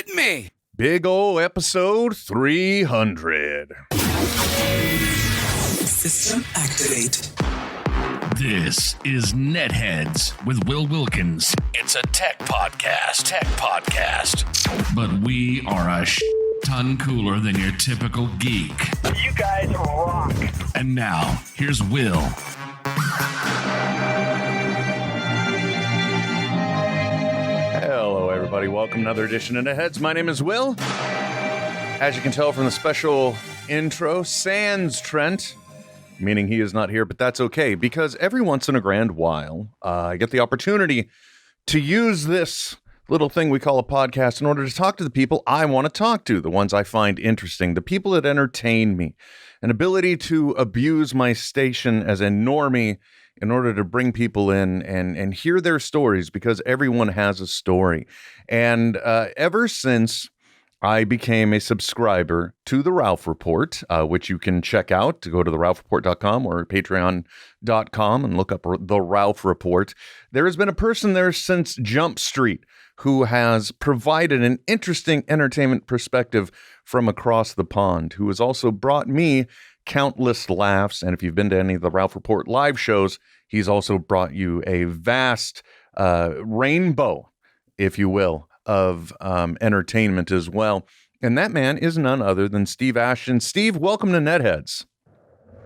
Hit me! Big ol' episode 300. System activate. This is NetHeads with Will Wilkins. It's a tech podcast. But we are a ton cooler than your typical geek. You guys rock. And now, here's Will. Hello, everybody. Welcome to another edition of NetHeads. My name is Will. As you can tell from the special intro, sans Trent, meaning he is not here, but that's okay, because every once in a grand while, I get the opportunity to use this little thing we call a podcast in order to talk to the people I want to talk to, the ones I find interesting, the people that entertain me, an ability to abuse my station as a normie in order to bring people in and hear their stories, because everyone has a story. And ever since I became a subscriber to The Ralph Report, which you can check out to go to theralphreport.com or patreon.com and look up The Ralph Report. There has been a person there since Jump Street who has provided an interesting entertainment perspective from across the pond, who has also brought me countless laughs. And if you've been to any of the Ralph Report live shows, he's also brought you a vast rainbow, if you will, of entertainment as well. And that man is none other than Steve Ashton. Steve, welcome to NetHeads.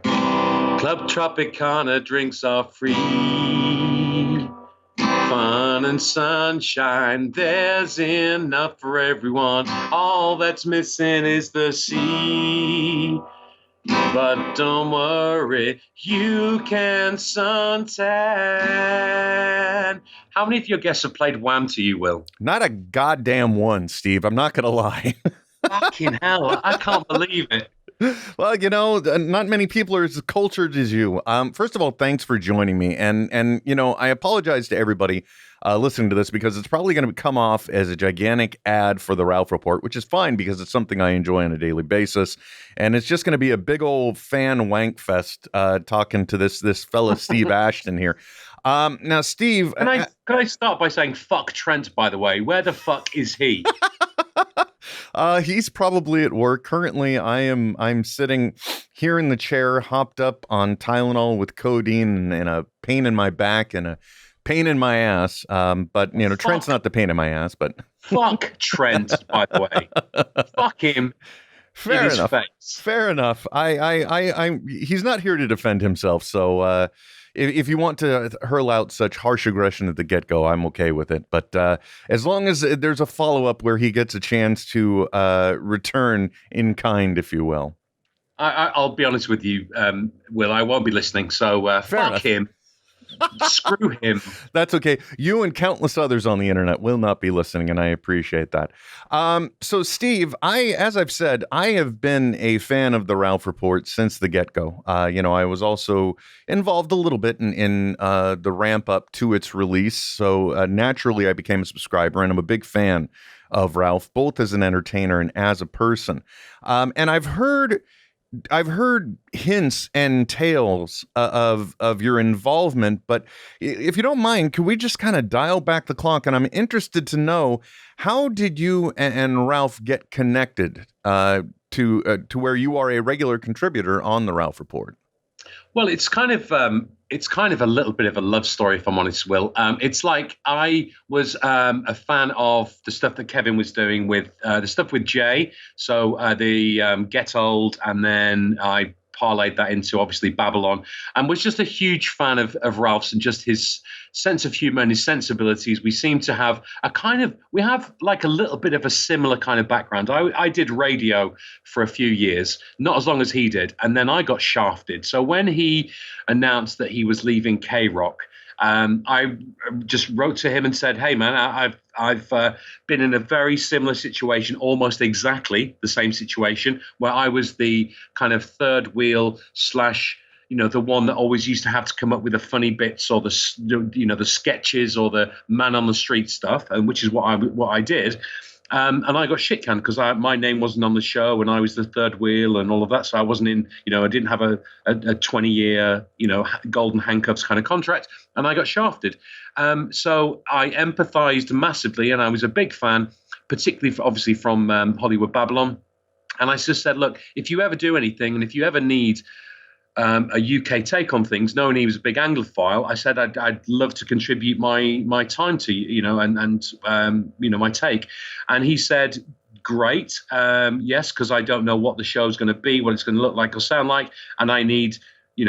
Club Tropicana drinks are free. Fun and sunshine, there's enough for everyone. All that's missing is the sea. But don't worry, you can suntan. How many of your guests have played Wham to you, Will? Not a goddamn one, Steve. I'm not going to lie. Fucking hell, I can't believe it. Well, you know, not many people are as cultured as you. First of all, thanks for joining me. And you know, I apologize to everybody listening to this, because it's probably going to come off as a gigantic ad for the Ralph Report, which is fine because it's something I enjoy on a daily basis. And it's just going to be a big old fan wank fest talking to this fella, Steve Ashton here. Now, Steve, can I start by saying fuck Trent, by the way? Where the fuck is he? He's probably at work. Currently, I'm sitting here in the chair, hopped up on Tylenol with codeine and a pain in my back and a pain in my ass. But you know, Trent's not the pain in my ass, but fuck Trent, by the way. Fuck him. Fair enough. Fair enough. He's not here to defend himself. So, if you want to hurl out such harsh aggression at the get-go, I'm okay with it. But as long as there's a follow-up where he gets a chance to return in kind, if you will. I'll be honest with you, Will. I won't be listening, so fuck him. Screw him. That's okay. You and countless others on the internet will not be listening, and I appreciate that. So, Steve, as I've said, I have been a fan of the Ralph Report since the get-go. You know, I was also involved a little bit in the ramp-up to its release, so naturally I became a subscriber, and I'm a big fan of Ralph, both as an entertainer and as a person. And I've heard hints and tales of your involvement, but if you don't mind, could we just kind of dial back the clock? And I'm interested to know, how did you and Ralph get connected to where you are a regular contributor on the Ralph Report? Well, it's kind of a little bit of a love story, if I'm honest, Will. It's like I was a fan of the stuff that Kevin was doing with the stuff with Jay. So the Get Old, and then I parlayed that into obviously Babble-On, and was just a huge fan of Ralph's and just his sense of humor and his sensibilities. We seem to have we have like a little bit of a similar kind of background. I did radio for a few years, not as long as he did, and then I got shafted. So when he announced that he was leaving K-Rock, I just wrote to him and said, "Hey, man, I've been in a very similar situation, almost exactly the same situation, where I was the kind of third wheel / the one that always used to have to come up with the funny bits or the sketches or the man on the street stuff, and which is what I did." And I got shit canned because my name wasn't on the show and I was the third wheel and all of that. So I wasn't in, I didn't have a 20-year, golden handcuffs kind of contract, and I got shafted. So I empathized massively and I was a big fan. particularly obviously from Hollywood Babble-On. And I just said, look, if you ever do anything, and if you ever need a UK take on things, knowing he was a big Anglophile, I said I'd love to contribute my time to and my take. And he said, great, yes, because I don't know what the show's going to be, what it's going to look like or sound like, and I need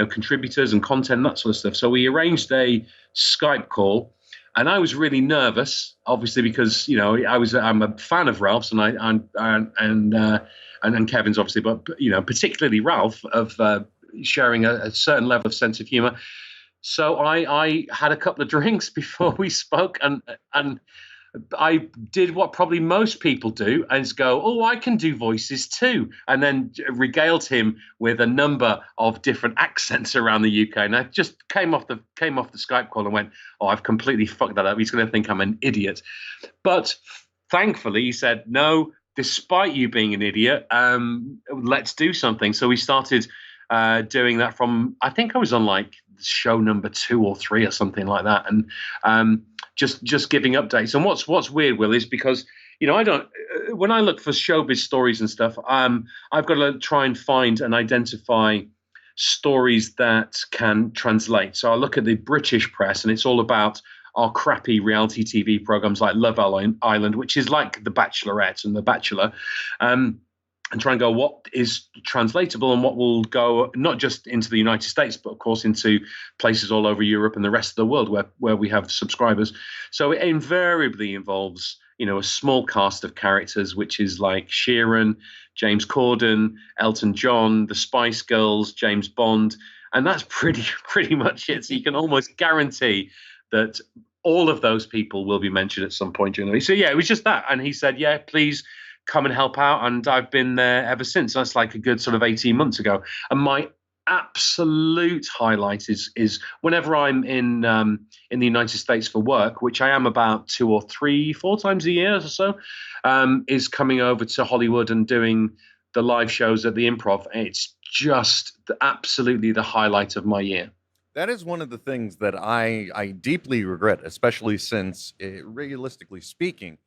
contributors and content, that sort of stuff. So we arranged a Skype call. And I was really nervous, obviously, because I'm a fan of Ralph's and Kevin's, obviously, but particularly Ralph, of sharing a certain level of sense of humor. So I had a couple of drinks before we spoke, and I did what probably most people do, and go, oh, I can do voices too, and then regaled him with a number of different accents around the UK. And I just came off the Skype call and went, oh, I've completely fucked that up. He's going to think I'm an idiot. But thankfully, he said, no, despite you being an idiot, let's do something. So we started doing that from, I think I was on like show number 2 or 3 or something like that, and just giving updates. And what's weird, Will, is because I don't, when I look for showbiz stories and stuff, I've got to try and find and identify stories that can translate. So I look at the British press, and it's all about our crappy reality TV programs like Love Island, which is like The Bachelorette and The Bachelor. And try and go what is translatable and what will go not just into the United States, but of course into places all over Europe and the rest of the world where we have subscribers. So it invariably involves, a small cast of characters, which is like Sheeran, James Corden, Elton John, the Spice Girls, James Bond. And that's pretty much it. So you can almost guarantee that all of those people will be mentioned at some point during the week. So yeah, it was just that. And he said, yeah, please come and help out, and I've been there ever since. That's like a good sort of 18 months ago. And my absolute highlight is whenever I'm in the United States for work, which I am about 2 or 3, 4 times a year or so, is coming over to Hollywood and doing the live shows at the Improv. It's just absolutely the highlight of my year. That is one of the things that I deeply regret, especially since, realistically speaking,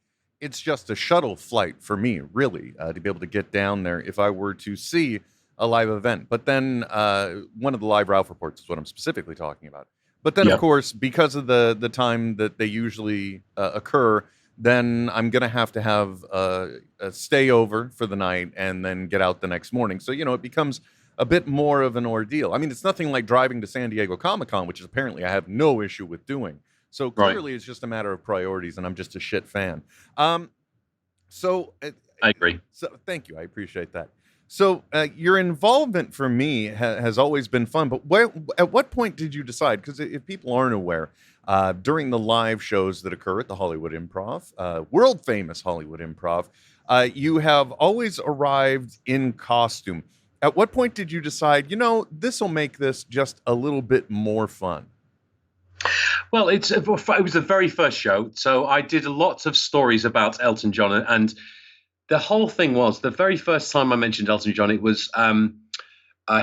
it's just a shuttle flight for me, really, to be able to get down there if I were to see a live event. But then one of the live Ralph reports is what I'm specifically talking about. But then, of course, because of the time that they usually occur, then I'm going to have a stay over for the night and then get out the next morning. So, it becomes a bit more of an ordeal. I mean, it's nothing like driving to San Diego Comic-Con, which is apparently I have no issue with doing. So clearly it's just a matter of priorities, and I'm just a shit fan. So I agree. So thank you. I appreciate that. So your involvement for me has always been fun, but at what point did you decide? Because if people aren't aware, during the live shows that occur at the Hollywood Improv, world famous Hollywood Improv, you have always arrived in costume. At what point did you decide, this will make this just a little bit more fun? Well, it was the very first show, so I did lots of stories about Elton John, and the whole thing was the very first time I mentioned Elton John, it was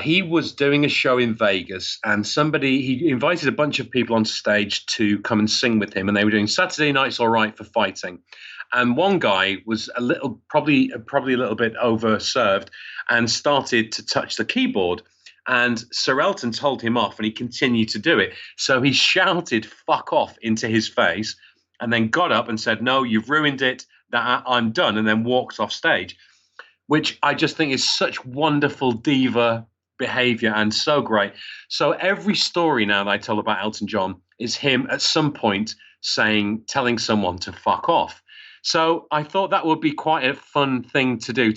he was doing a show in Vegas, and he invited a bunch of people on stage to come and sing with him, and they were doing Saturday Night's All Right for Fighting. And one guy was probably a little bit overserved and started to touch the keyboard. And Sir Elton told him off, and he continued to do it. So he shouted "fuck off" into his face, and then got up and said, "No, you've ruined it. That I'm done," and then walked off stage, which I just think is such wonderful diva behavior and so great. So every story now that I tell about Elton John is him at some point telling someone to fuck off. So I thought that would be quite a fun thing to do.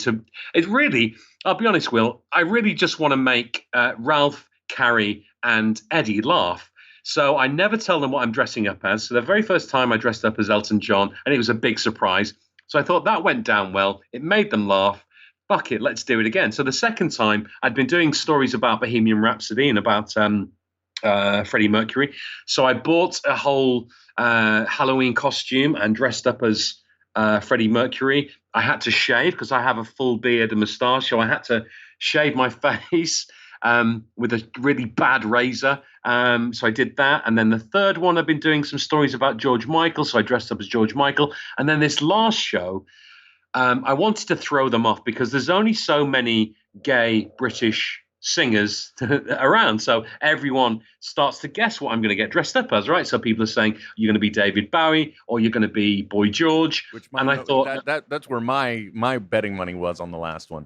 I'll be honest, Will, I really just want to make Ralph, Carrie, and Eddie laugh. So I never tell them what I'm dressing up as. So the very first time I dressed up as Elton John, and it was a big surprise. So I thought that went down well. It made them laugh. Fuck it, let's do it again. So the second time, I'd been doing stories about Bohemian Rhapsody and about Freddie Mercury. So I bought a whole Halloween costume and dressed up as Freddie Mercury. I had to shave because I have a full beard and moustache, so I had to shave my face. with a really bad razor. So I did that. And then the third one, I've been doing some stories about George Michael. So I dressed up as George Michael. And then this last show, I wanted to throw them off because there's only so many gay British singers around. So everyone starts to guess what I'm going to get dressed up as, right? So people are saying, you're going to be David Bowie or you're going to be Boy George. And I thought that's where my betting money was on the last one.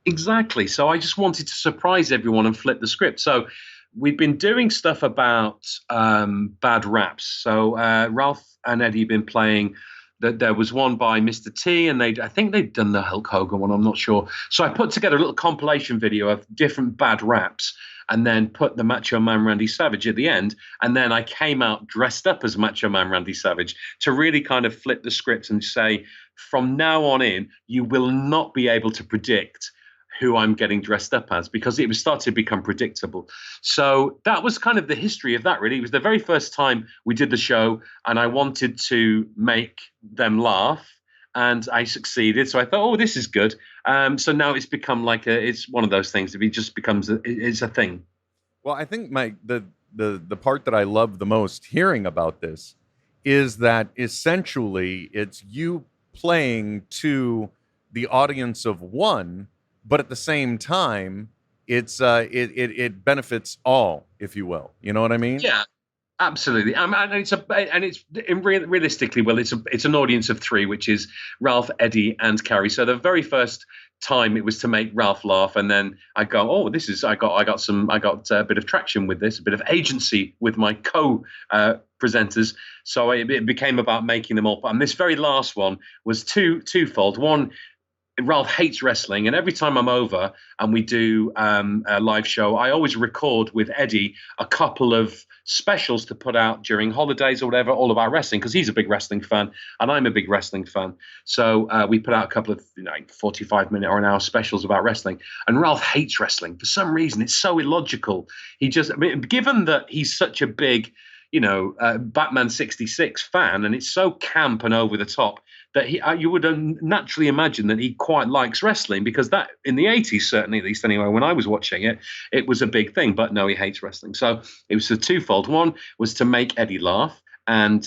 Exactly. So I just wanted to surprise everyone and flip the script. So we've been doing stuff about bad raps. So Ralph and Eddie have been playing. There was one by Mr. T, and I think they've done the Hulk Hogan one. I'm not sure. So I put together a little compilation video of different bad raps, and then put the Macho Man Randy Savage at the end. And then I came out dressed up as Macho Man Randy Savage to really kind of flip the script and say, from now on in, you will not be able to predict who I'm getting dressed up as, because it was starting to become predictable. So that was kind of the history of that, really. It was the very first time we did the show, and I wanted to make them laugh, and I succeeded. So I thought, oh, this is good. So now it's become like it's one of those things. It just becomes it's a thing. Well, I think the part that I love the most hearing about this is that essentially it's you playing to the audience of one, but at the same time, it benefits all, if you will. You know what I mean? Yeah, absolutely. Realistically, well, it's an audience of three, which is Ralph, Eddie, and Carrie. So the very first time it was to make Ralph laugh, and then I go, oh, I got a bit of traction with this, a bit of agency with my presenters. So it became about making them all. And this very last one was twofold. One, Ralph hates wrestling, and every time I'm over and we do a live show, I always record with Eddie a couple of specials to put out during holidays or whatever, all about wrestling, because he's a big wrestling fan and I'm a big wrestling fan. So we put out a couple of 45-minute or an hour specials about wrestling. And Ralph hates wrestling for some reason. It's so illogical. Given that he's such a big, Batman 66 fan, and it's so camp and over the top, that you would naturally imagine that he quite likes wrestling, because that in the 80s, certainly, at least anyway, when I was watching it, it was a big thing. But no, he hates wrestling. So it was a twofold. One was to make Eddie laugh, and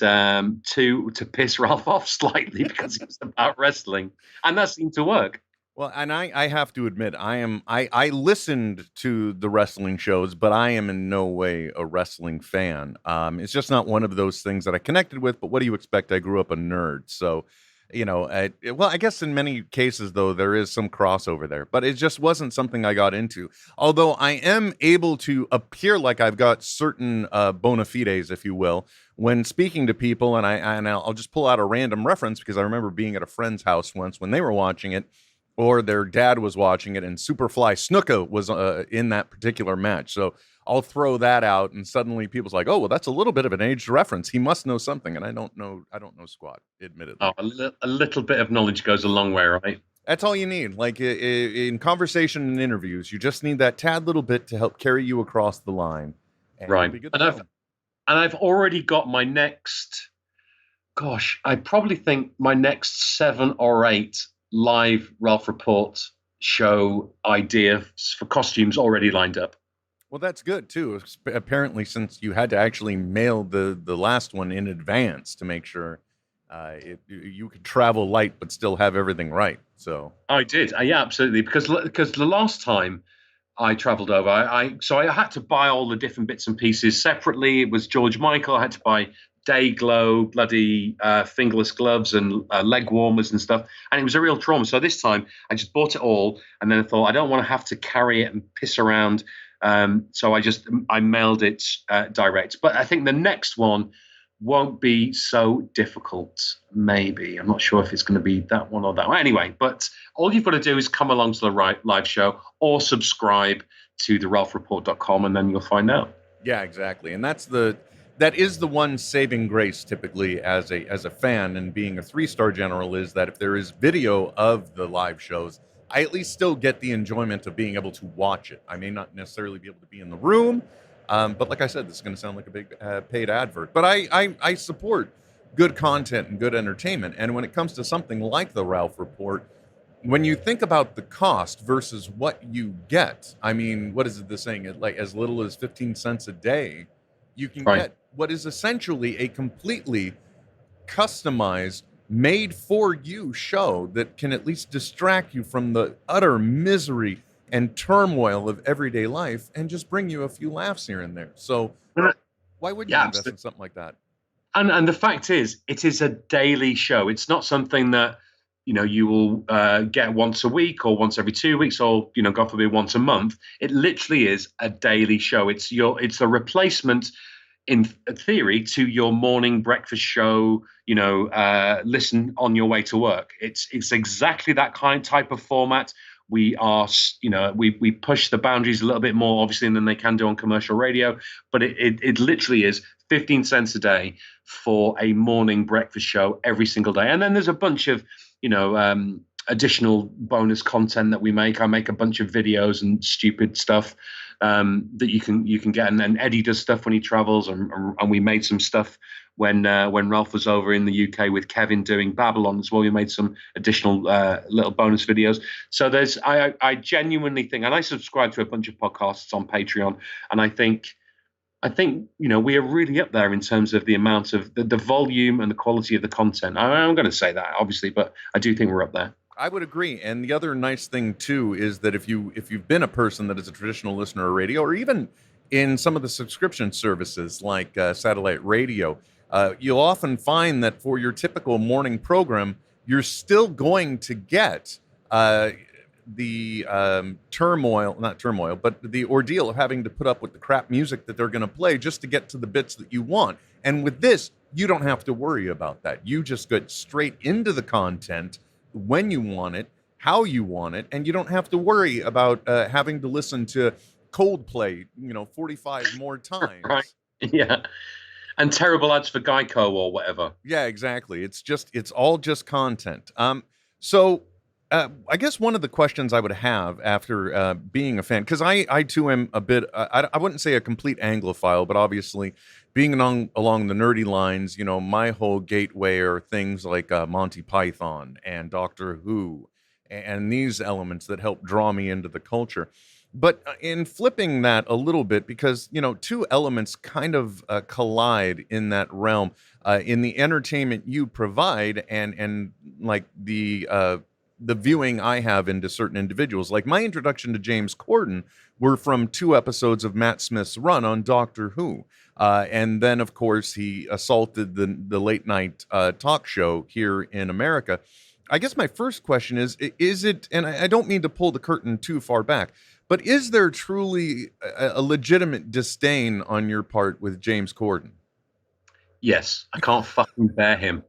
two, to piss Ralph off slightly because it was about wrestling. And that seemed to work. Well, and I have to admit, I listened to the wrestling shows, but I am in no way a wrestling fan. It's just not one of those things that I connected with. But what do you expect? I grew up a nerd, so I guess in many cases though there is some crossover there, but it just wasn't something I got into. Although I am able to appear like I've got certain bona fides, if you will, when speaking to people, and I'll just pull out a random reference because I remember being at a friend's house once when they were watching it, or their dad was watching it, and Superfly Snuka was in that particular match. So I'll throw that out, and suddenly people's like, "Oh, well, that's a little bit of an aged reference. He must know something," and I don't know squat, admittedly. Oh, a little bit of knowledge goes a long way, right? That's all you need. Like in conversation and interviews, you just need that tad little bit to help carry you across the line. Right. And I've already got my next. Gosh, I probably think my next 7 or 8 live Ralph Report show ideas for costumes already lined up. Well, that's good too. Apparently, since you had to actually mail the last one in advance to make sure you could travel light but still have everything right. So I did, yeah, absolutely. Because the last time I traveled over, I had to buy all the different bits and pieces separately. It was George Michael. I had to buy day glow, bloody fingerless gloves and leg warmers and stuff. And it was a real trauma. So this time I just bought it all. And then I thought, I don't want to have to carry it and piss around. So I mailed it direct. But I think the next one won't be so difficult, maybe. I'm not sure if it's going to be that one or that one. Anyway, but all you've got to do is come along to the live show or subscribe to the ralphreport.com, and then you'll find out. Yeah, exactly. And that is the one saving grace typically as a fan and being a 3-star general, is that if there is video of the live shows, I at least still get the enjoyment of being able to watch it. I may not necessarily be able to be in the room, but like I said, this is going to sound like a big paid advert. But I support good content and good entertainment. And when it comes to something like the Ralph Report, when you think about the cost versus what you get, I mean, what is it the saying? Like as little as 15 cents a day, you can Right. get what is essentially a completely customized, made for you show that can at least distract you from the utter misery and turmoil of everyday life and just bring you a few laughs here and there. So why wouldn't you Yeah, invest in something like that? And the fact is, it is a daily show. It's not something that you will get once a week or once every 2 weeks or God forbid once a month. It literally is a daily show. It's a replacement in theory to your morning breakfast show. Listen on your way to work. It's exactly that type of format. We are, we push the boundaries a little bit more, obviously, than they can do on commercial radio. But it literally is 15 cents a day for a morning breakfast show every single day. And then there's a bunch of, additional bonus content that we make. I make a bunch of videos and stupid stuff that you can get. And then Eddie does stuff when he travels, and we made some stuff when Ralph was over in the UK with Kevin doing Babble-On as well. We made some additional little bonus videos. So I genuinely think, and I subscribe to a bunch of podcasts on Patreon, and I think we are really up there in terms of the amount of the volume and the quality of the content. I'm going to say that, obviously, but I do think we're up there. I would agree. And the other nice thing too is that if you've been a person that is a traditional listener of radio, or even in some of the subscription services like satellite radio, you'll often find that for your typical morning program, you're still going to get the not turmoil, but the ordeal of having to put up with the crap music that they're going to play just to get to the bits that you want. And with this, you don't have to worry about that. You just get straight into the content when you want it, how you want it, and you don't have to worry about having to listen to Coldplay, 45 more times. Right. Yeah. And terrible ads for Geico or whatever. Yeah, exactly. It's all just content. So I guess one of the questions I would have after being a fan, because I too am a bit, I wouldn't say a complete Anglophile, but obviously being along the nerdy lines, my whole gateway are things like Monty Python and Doctor Who and these elements that help draw me into the culture. But in flipping that a little bit, because, two elements kind of collide in that realm, in the entertainment you provide and like the viewing I have into certain individuals. Like my introduction to James Corden were from 2 episodes of Matt Smith's run on Doctor Who. And then, of course, he assaulted the late night talk show here in America. I guess my first question is it, and I don't mean to pull the curtain too far back, but is there truly a legitimate disdain on your part with James Corden? Yes, I can't fucking bear him.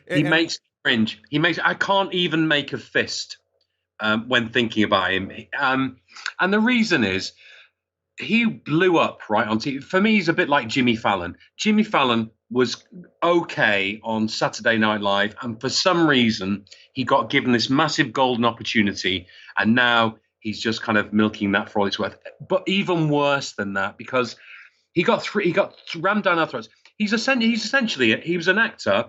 He makes me cringe. I can't even make a fist when thinking about him. And the reason is he blew up right on TV. For me, he's a bit like Jimmy Fallon. Jimmy Fallon was okay on Saturday Night Live, and for some reason, he got given this massive golden opportunity, and now he's just kind of milking that for all it's worth. But even worse than that, because he got rammed down our throats. He was an actor.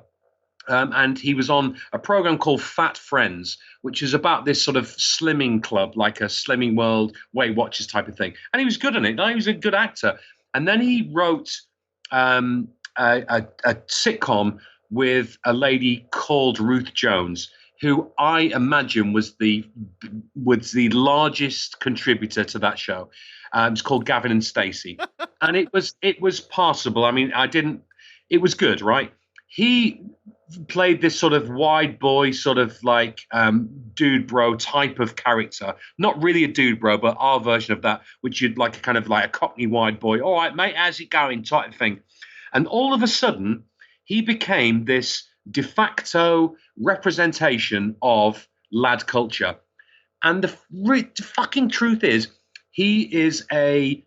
And he was on a program called Fat Friends, which is about this sort of slimming club, like a Slimming World, Weight Watchers type of thing. And he was good in it. He was a good actor. And then he wrote a sitcom with a lady called Ruth Jones, who I imagine was the largest contributor to that show. It's called Gavin and Stacey, and it was passable. I mean, it was good, right? He played this sort of wide boy, sort of like dude bro type of character. Not really a dude bro, but our version of that, which you'd like kind of like a Cockney wide boy. All right, mate, how's it going? Type of thing. And all of a sudden, he became this de facto representation of lad culture. And the fucking truth is, he is a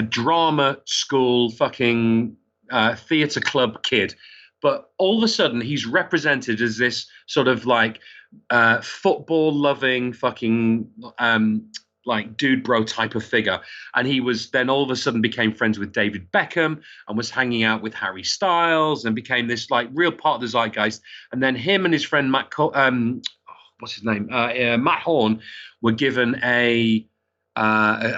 drama school fucking theatre club kid. But all of a sudden, he's represented as this sort of like football-loving fucking like dude bro type of figure. And he was then all of a sudden became friends with David Beckham and was hanging out with Harry Styles and became this like real part of the zeitgeist. And then him and his friend what's his name? Matt Horn were given a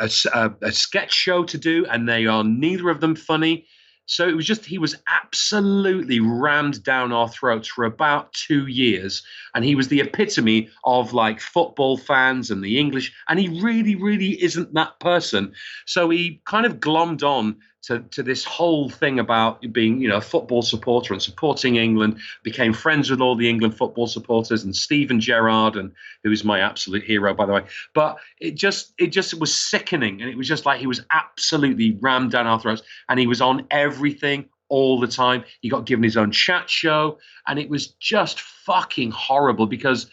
sketch show to do, and they are neither of them funny. So it was just, he was absolutely rammed down our throats for about 2 years. And he was the epitome of like football fans and the English. And he really, really isn't that person. So he kind of glommed on to this whole thing about being, a football supporter and supporting England, became friends with all the England football supporters and Steven Gerrard, and who is my absolute hero, by the way. But it just was sickening. And it was just like he was absolutely rammed down our throats. And he was on everything all the time. He got given his own chat show. And it was just fucking horrible because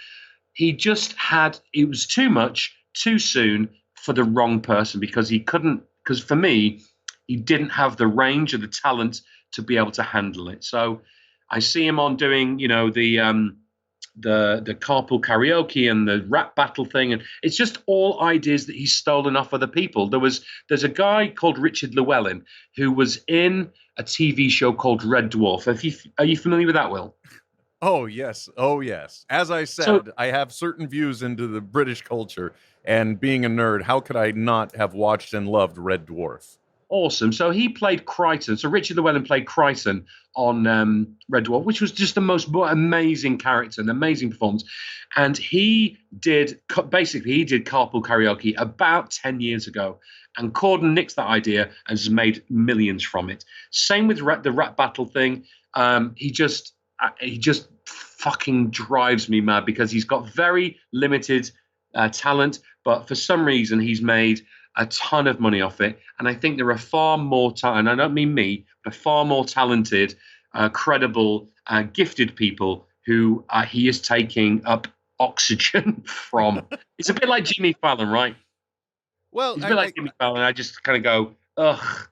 it was too much, too soon for the wrong person, because for me, he didn't have the range or the talent to be able to handle it. So I see him on doing, the carpool karaoke and the rap battle thing, and it's just all ideas that he's stolen off other people. There's a guy called Richard Llewellyn who was in a TV show called Red Dwarf. Are you familiar with that, Will? Oh yes. As I said, I have certain views into the British culture, and being a nerd, how could I not have watched and loved Red Dwarf? Awesome. So he played Crichton. So Richard Llewellyn played Crichton on Red Dwarf, which was just the most amazing character, an amazing performance. And he did carpool karaoke about 10 years ago. And Corden nixed that idea and has made millions from it. Same with the rap battle thing. He just fucking drives me mad because he's got very limited talent, but for some reason he's made a ton of money off it. And I think there are far more and I don't mean me, but far more talented, credible, gifted people who he is taking up oxygen from. It's a bit like Jimmy Fallon, right? Well, it's a bit like Jimmy Fallon. I just kind of go, ugh.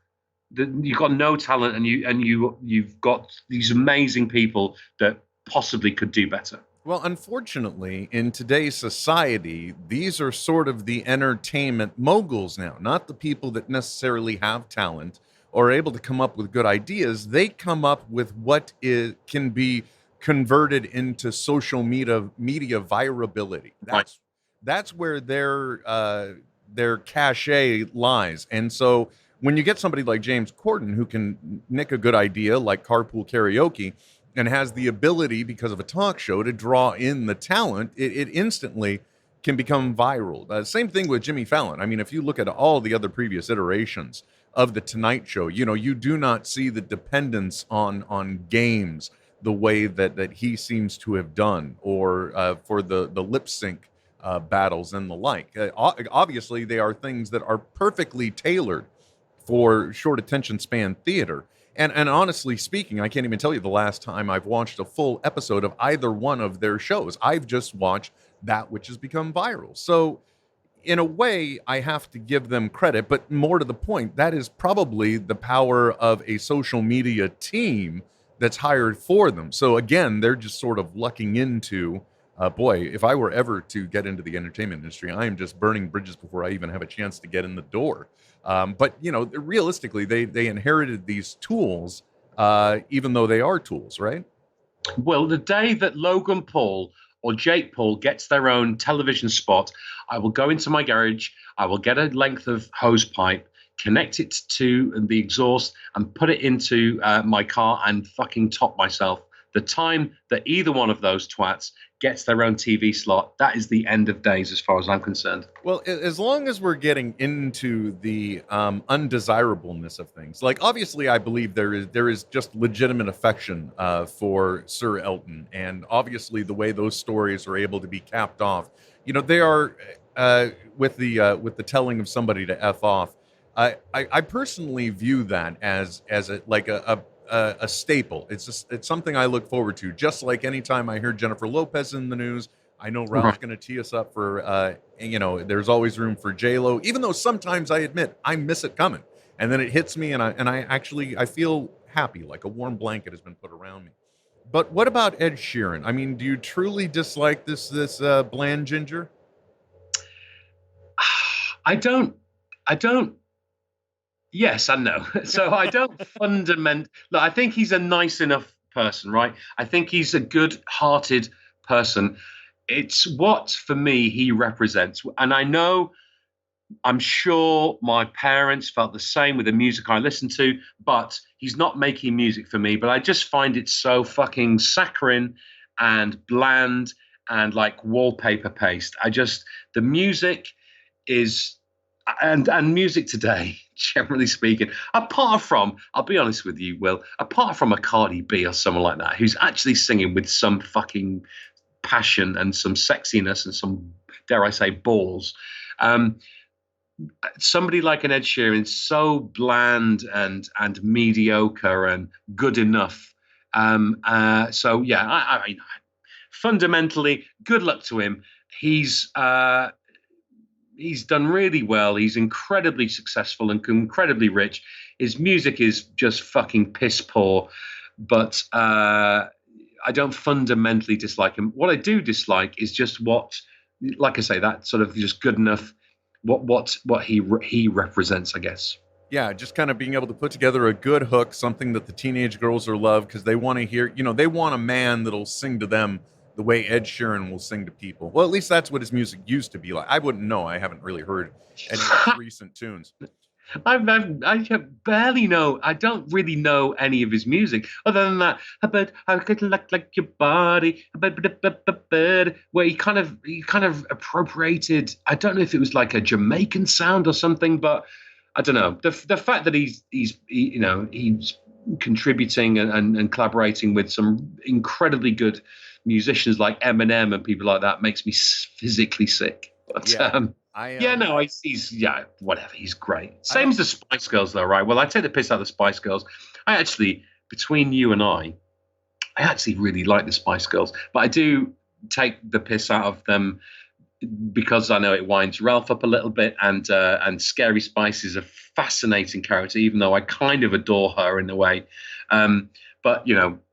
You've got no talent, and you've got these amazing people that possibly could do better. Well, unfortunately, in today's society, these are sort of the entertainment moguls now, not the people that necessarily have talent or are able to come up with good ideas. They come up with what can be converted into social media virability. That's where their cachet lies. And so when you get somebody like James Corden who can nick a good idea like carpool karaoke and has the ability, because of a talk show, to draw in the talent, it instantly can become viral. Same thing with Jimmy Fallon. I mean, if you look at all the other previous iterations of The Tonight Show, you do not see the dependence on games the way that he seems to have done, or for the lip sync battles and the like. Obviously, they are things that are perfectly tailored for short attention span theater. And honestly speaking, I can't even tell you the last time I've watched a full episode of either one of their shows. I've just watched that which has become viral. So in a way, I have to give them credit, but more to the point, that is probably the power of a social media team that's hired for them. So again, they're just sort of lucking into, boy, if I were ever to get into the entertainment industry, I am just burning bridges before I even have a chance to get in the door. But realistically, they inherited these tools, even though they are tools, right? Well, the day that Logan Paul or Jake Paul gets their own television spot, I will go into my garage, I will get a length of hose pipe, connect it to the exhaust, and put it into my car and fucking top myself. The time that either one of those twats gets their own TV slot, that is the end of days as far as I'm concerned. Well, as long as we're getting into the undesirableness of things, like obviously I believe there is just legitimate affection for Sir Elton, and obviously the way those stories are able to be capped off, they are with the telling of somebody to F off. I personally view that as a staple. It's something I look forward to. Just like anytime I hear Jennifer Lopez in the news, I know Ralph's going to tee us up for, there's always room for J-Lo, even though sometimes I admit I miss it coming. And then it hits me and I feel happy, like a warm blanket has been put around me. But what about Ed Sheeran? I mean, do you truly dislike this bland ginger? I don't. Yes and no. So I don't look, I think he's a nice enough person, right? I think he's a good-hearted person. It's what, for me, he represents. And I'm sure my parents felt the same with the music I listened to, but he's not making music for me. But I just find it so fucking saccharine and bland and like wallpaper paste. The music is, and music today, generally speaking, apart from, I'll be honest with you, Will, apart from a Cardi B or someone like that, who's actually singing with some fucking passion and some sexiness and some, dare I say, balls. Somebody like an Ed Sheeran, so bland and mediocre and good enough. So yeah, I mean, fundamentally, good luck to him. He's done really well. He's incredibly successful and incredibly rich. His music is just fucking piss poor, but I don't fundamentally dislike him. What I do dislike is just what, like I say, that sort of just good enough. What he represents, I guess. Yeah, just kind of being able to put together a good hook, something that the teenage girls are love because they want to hear, they want a man that'll sing to them the way Ed Sheeran will sing to people. Well, at least that's what his music used to be like. I wouldn't know. I haven't really heard any of his recent tunes. I barely know. I don't really know any of his music other than that. But I could like your body, where he kind of appropriated. I don't know if it was like a Jamaican sound or something, but I don't know. The fact that he's contributing and collaborating with some incredibly good musicians like Eminem and people like that makes me physically sick. But he's whatever. He's great. Same as the Spice Girls, though, right? Well, I take the piss out of the Spice Girls. Between you and I actually really like the Spice Girls, but I do take the piss out of them because I know it winds Ralph up a little bit, and Scary Spice is a fascinating character, even though I kind of adore her in a way. But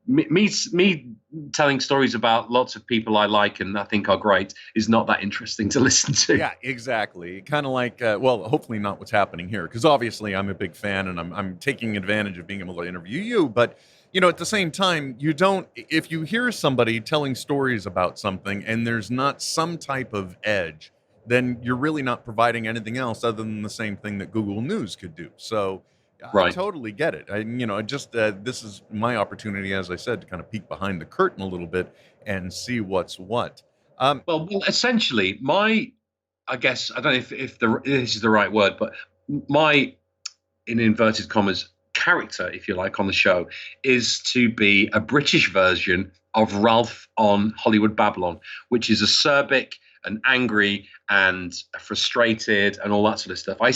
me telling stories about lots of people I like and I think are great is not that interesting to listen to. Yeah, exactly. Kind of like, hopefully not what's happening here, because obviously I'm a big fan and I'm taking advantage of being able to interview you. But, at the same time, if you hear somebody telling stories about something and there's not some type of edge, then you're really not providing anything else other than the same thing that Google News could do. So I totally get it. This is my opportunity, as I said, to kind of peek behind the curtain a little bit and see what's what. Well, essentially, I guess, I don't know if this is the right word, but my, in inverted commas, character, if you like, on the show is to be a British version of Ralph on Hollywood Babble-On, which is acerbic and angry and frustrated and all that sort of stuff. I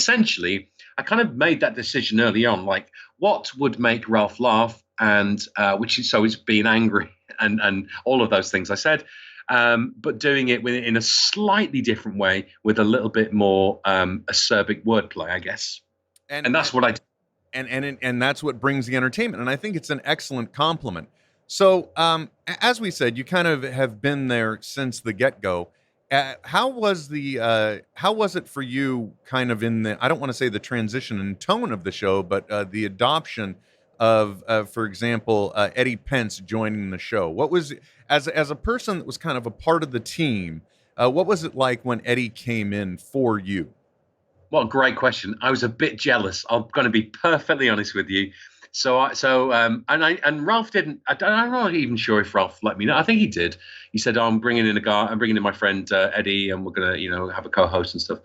kind of made that decision early on, like what would make Ralph laugh, and is being angry and all of those things I said, but doing it in a slightly different way with a little bit more acerbic wordplay, I guess. And that's what I do. And that's what brings the entertainment. And I think it's an excellent compliment. So as we said, you kind of have been there since the get-go. How was it for you kind of in I don't want to say the transition and tone of the show, but the adoption of, for example, Eddie Pence joining the show? What was, as a person that was kind of a part of the team, what was it like when Eddie came in for you? What a great question. I was a bit jealous. I'm going to be perfectly honest with you. And Ralph didn't. I'm not even sure if Ralph let me know. I think he did. He said, "I'm bringing in my friend Eddie, and we're gonna, have a co-host and stuff."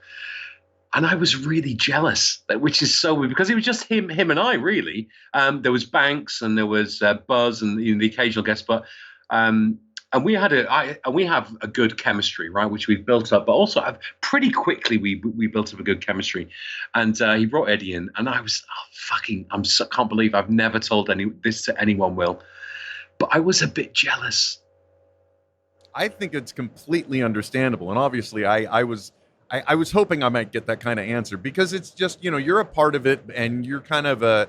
And I was really jealous, which is so weird because it was just him and I really. There was Banks and there was Buzz and the occasional guest, but and we have a good chemistry, right, which we've built up, but also pretty quickly we built up a good chemistry. And he brought Eddie in, and I was can't believe I've never told this to anyone, Will, but I was a bit jealous. I think it's completely understandable, and obviously I was hoping I might get that kind of answer because it's just you're a part of it, and you're kind of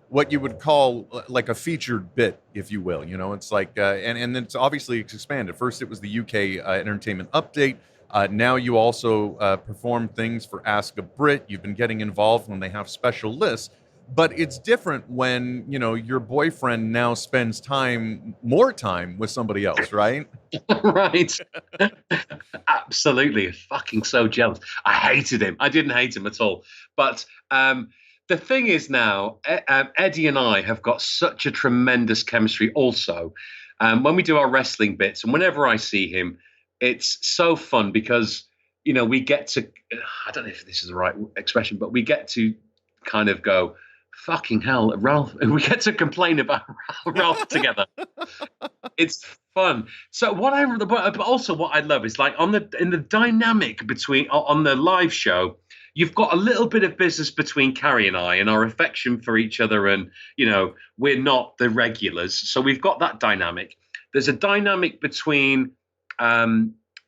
what you would call like a featured bit, if you will. It's like, and it's obviously expanded. First, it was the UK Entertainment Update. Now you also perform things for Ask a Brit. You've been getting involved when they have special lists. But it's different when, your boyfriend now spends more time with somebody else, right? Right. Absolutely. Fucking so jealous. I hated him. I didn't hate him at all. But the thing is now, Eddie and I have got such a tremendous chemistry also. When we do our wrestling bits, and whenever I see him, it's so fun because, we get to, I don't know if this is the right expression, but we get to kind of go, fucking hell, Ralph. We get to complain about Ralph together. It's fun. So but also what I love is like in the dynamic between on the live show, you've got a little bit of business between Carrie and I and our affection for each other, and we're not the regulars, so we've got that dynamic. There's a dynamic between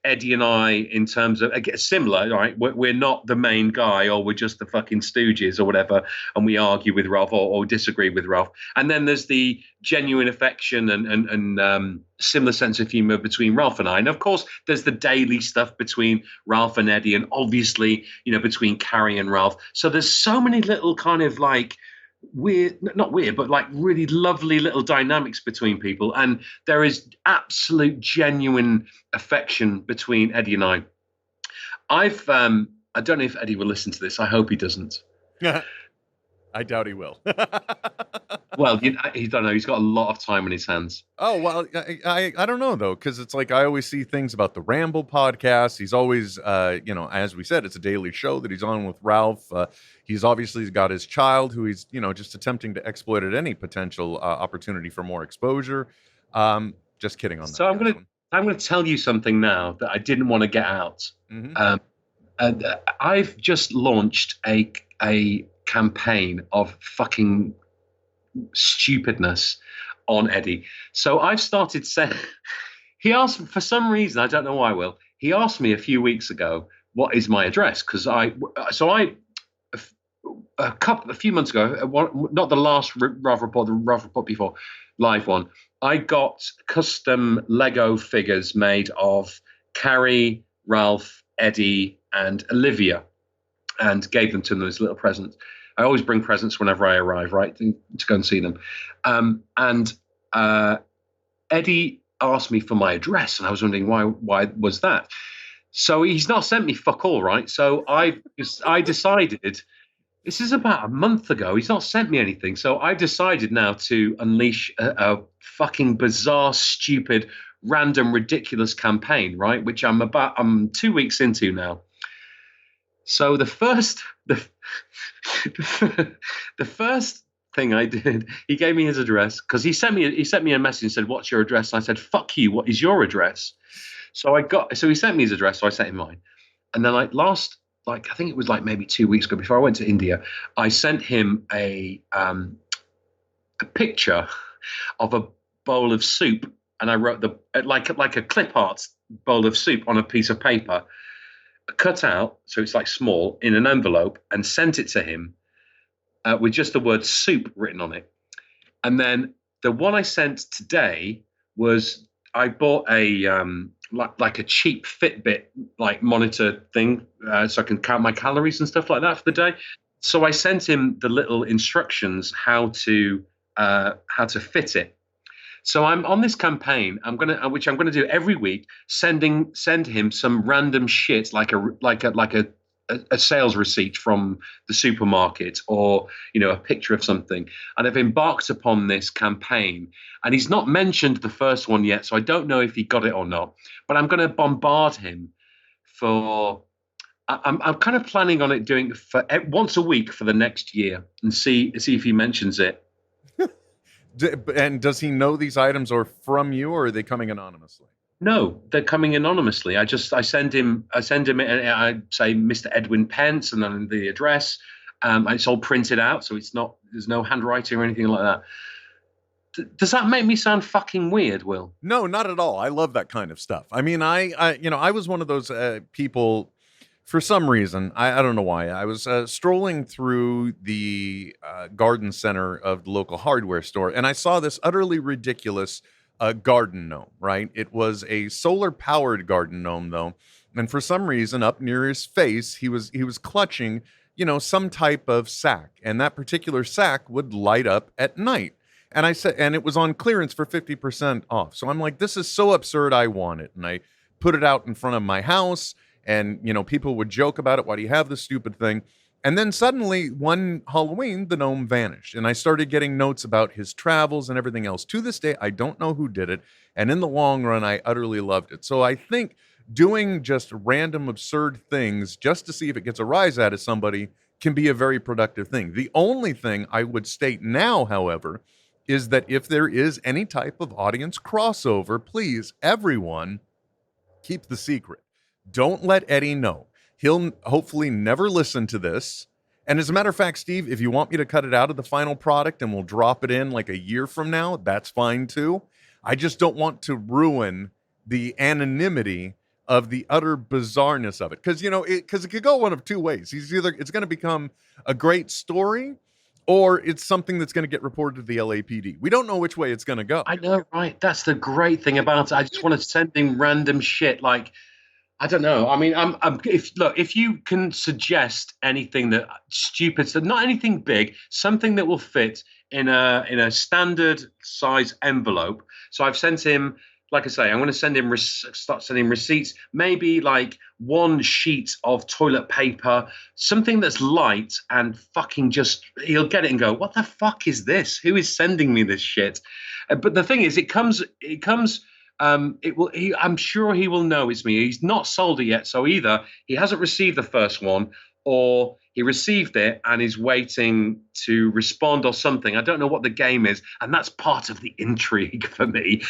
Eddie and I in terms of similar, right? We're not the main guy, or we're just the fucking stooges or whatever, and we argue with Ralph or disagree with Ralph. And then there's the genuine affection and similar sense of humor between Ralph and I. And of course, there's the daily stuff between Ralph and Eddie, and obviously, between Carrie and Ralph. So there's so many little kind of like not weird, but like really lovely little dynamics between people. And there is absolute genuine affection between Eddie and I. I don't know if Eddie will listen to this. I hope he doesn't. I doubt he will. Well, he don't know. He's got a lot of time on his hands. Oh, well, I don't know, though, because it's like I always see things about the Ramble podcast. He's always, as we said, it's a daily show that he's on with Ralph. He's obviously got his child who he's, just attempting to exploit at any potential opportunity for more exposure. Just kidding on that. So I'm going to tell you something now that I didn't want to get out. Mm-hmm. I've just launched a campaign of fucking stupidness on Eddie. So I've started saying, he asked, for some reason, I don't know why, Will, he asked me a few weeks ago, what is my address? Because a few months ago, not the last Rav Report, the Rav Report before, live one, I got custom Lego figures made of Carrie, Ralph, Eddie, and Olivia, and gave them to them as little presents. I always bring presents whenever I arrive, right, to go and see them. And Eddie asked me for my address, and I was wondering why was that? So he's not sent me fuck all, right? So I decided, this is about a month ago, he's not sent me anything. So I decided now to unleash a fucking bizarre, stupid, random, ridiculous campaign, right? Which I'm 2 weeks into now. So the first thing I did, he gave me his address because he sent me a message and said, "What's your address?" And I said, "Fuck you. What is your address?" So he sent me his address, so I sent him mine. And then I think it was like maybe 2 weeks ago before I went to India, I sent him a picture of a bowl of soup, and I wrote like a clip art bowl of soup on a piece of paper, cut out, so it's like small, in an envelope, and sent it to him with just the word soup written on it. And then the one I sent today was, I bought a like a cheap Fitbit like monitor thing, so I can count my calories and stuff like that for the day. So I sent him the little instructions how to fit it. So I'm on this campaign. Which I'm gonna do every week. Send him some random shit like a sales receipt from the supermarket, or a picture of something. And I've embarked upon this campaign, and he's not mentioned the first one yet, so I don't know if he got it or not. But I'm going to bombard him for. I'm kind of planning on it doing for once a week for the next year, and see if he mentions it. And does he know these items are from you, or are they coming anonymously? No, they're coming anonymously. I send him, and I say Mr. Edwin Pence, and then the address. It's all printed out, so there's no handwriting or anything like that. Does that make me sound fucking weird, Will? No, not at all. I love that kind of stuff. I mean, I was one of those people. For some reason, I don't know why, I was strolling through the garden center of the local hardware store, and I saw this utterly ridiculous a garden gnome, right? It was a solar-powered garden gnome, though, and for some reason, up near his face, he was clutching, some type of sack, and that particular sack would light up at night. And I said, and it was on clearance for 50% off. So I'm like, this is so absurd. I want it, and I put it out in front of my house, and people would joke about it. Why do you have this stupid thing? And then suddenly, one Halloween, the gnome vanished. And I started getting notes about his travels and everything else. To this day, I don't know who did it. And in the long run, I utterly loved it. So I think doing just random, absurd things just to see if it gets a rise out of somebody can be a very productive thing. The only thing I would state now, however, is that if there is any type of audience crossover, please, everyone, keep the secret. Don't let Eddie know. He'll hopefully never listen to this. And as a matter of fact, Steve, if you want me to cut it out of the final product and we'll drop it in like a year from now, that's fine too. I just don't want to ruin the anonymity of the utter bizarreness of it. Because, it could go one of two ways. It's going to become a great story, or it's something that's going to get reported to the LAPD. We don't know which way it's going to go. I know, right? That's the great thing about it. I just want to send him random shit like, I don't know. I mean, if you can suggest anything that stupid, so not anything big, something that will fit in a standard size envelope. So I've sent him, like I say, I'm going to start sending receipts, maybe like one sheet of toilet paper, something that's light and fucking just, he'll get it and go, what the fuck is this? Who is sending me this shit? But the thing is, it comes. I'm sure he will know it's me. He's not sold it yet, so either he hasn't received the first one, or he received it and is waiting to respond or something. I don't know what the game is, and that's part of the intrigue for me.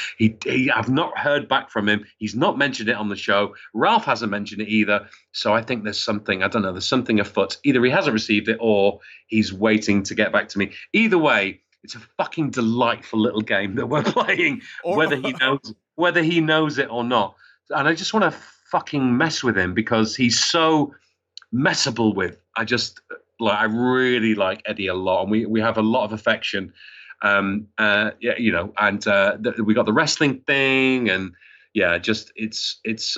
I've not heard back from him. He's not mentioned it on the show. Ralph hasn't mentioned it either. So I think there's something. I don't know. There's something afoot. Either he hasn't received it, or he's waiting to get back to me. Either way, it's a fucking delightful little game that we're playing, whether he knows it or not. And I just want to fucking mess with him because he's so messable with. I really like Eddie a lot, and we have a lot of affection. We got the wrestling thing, and it's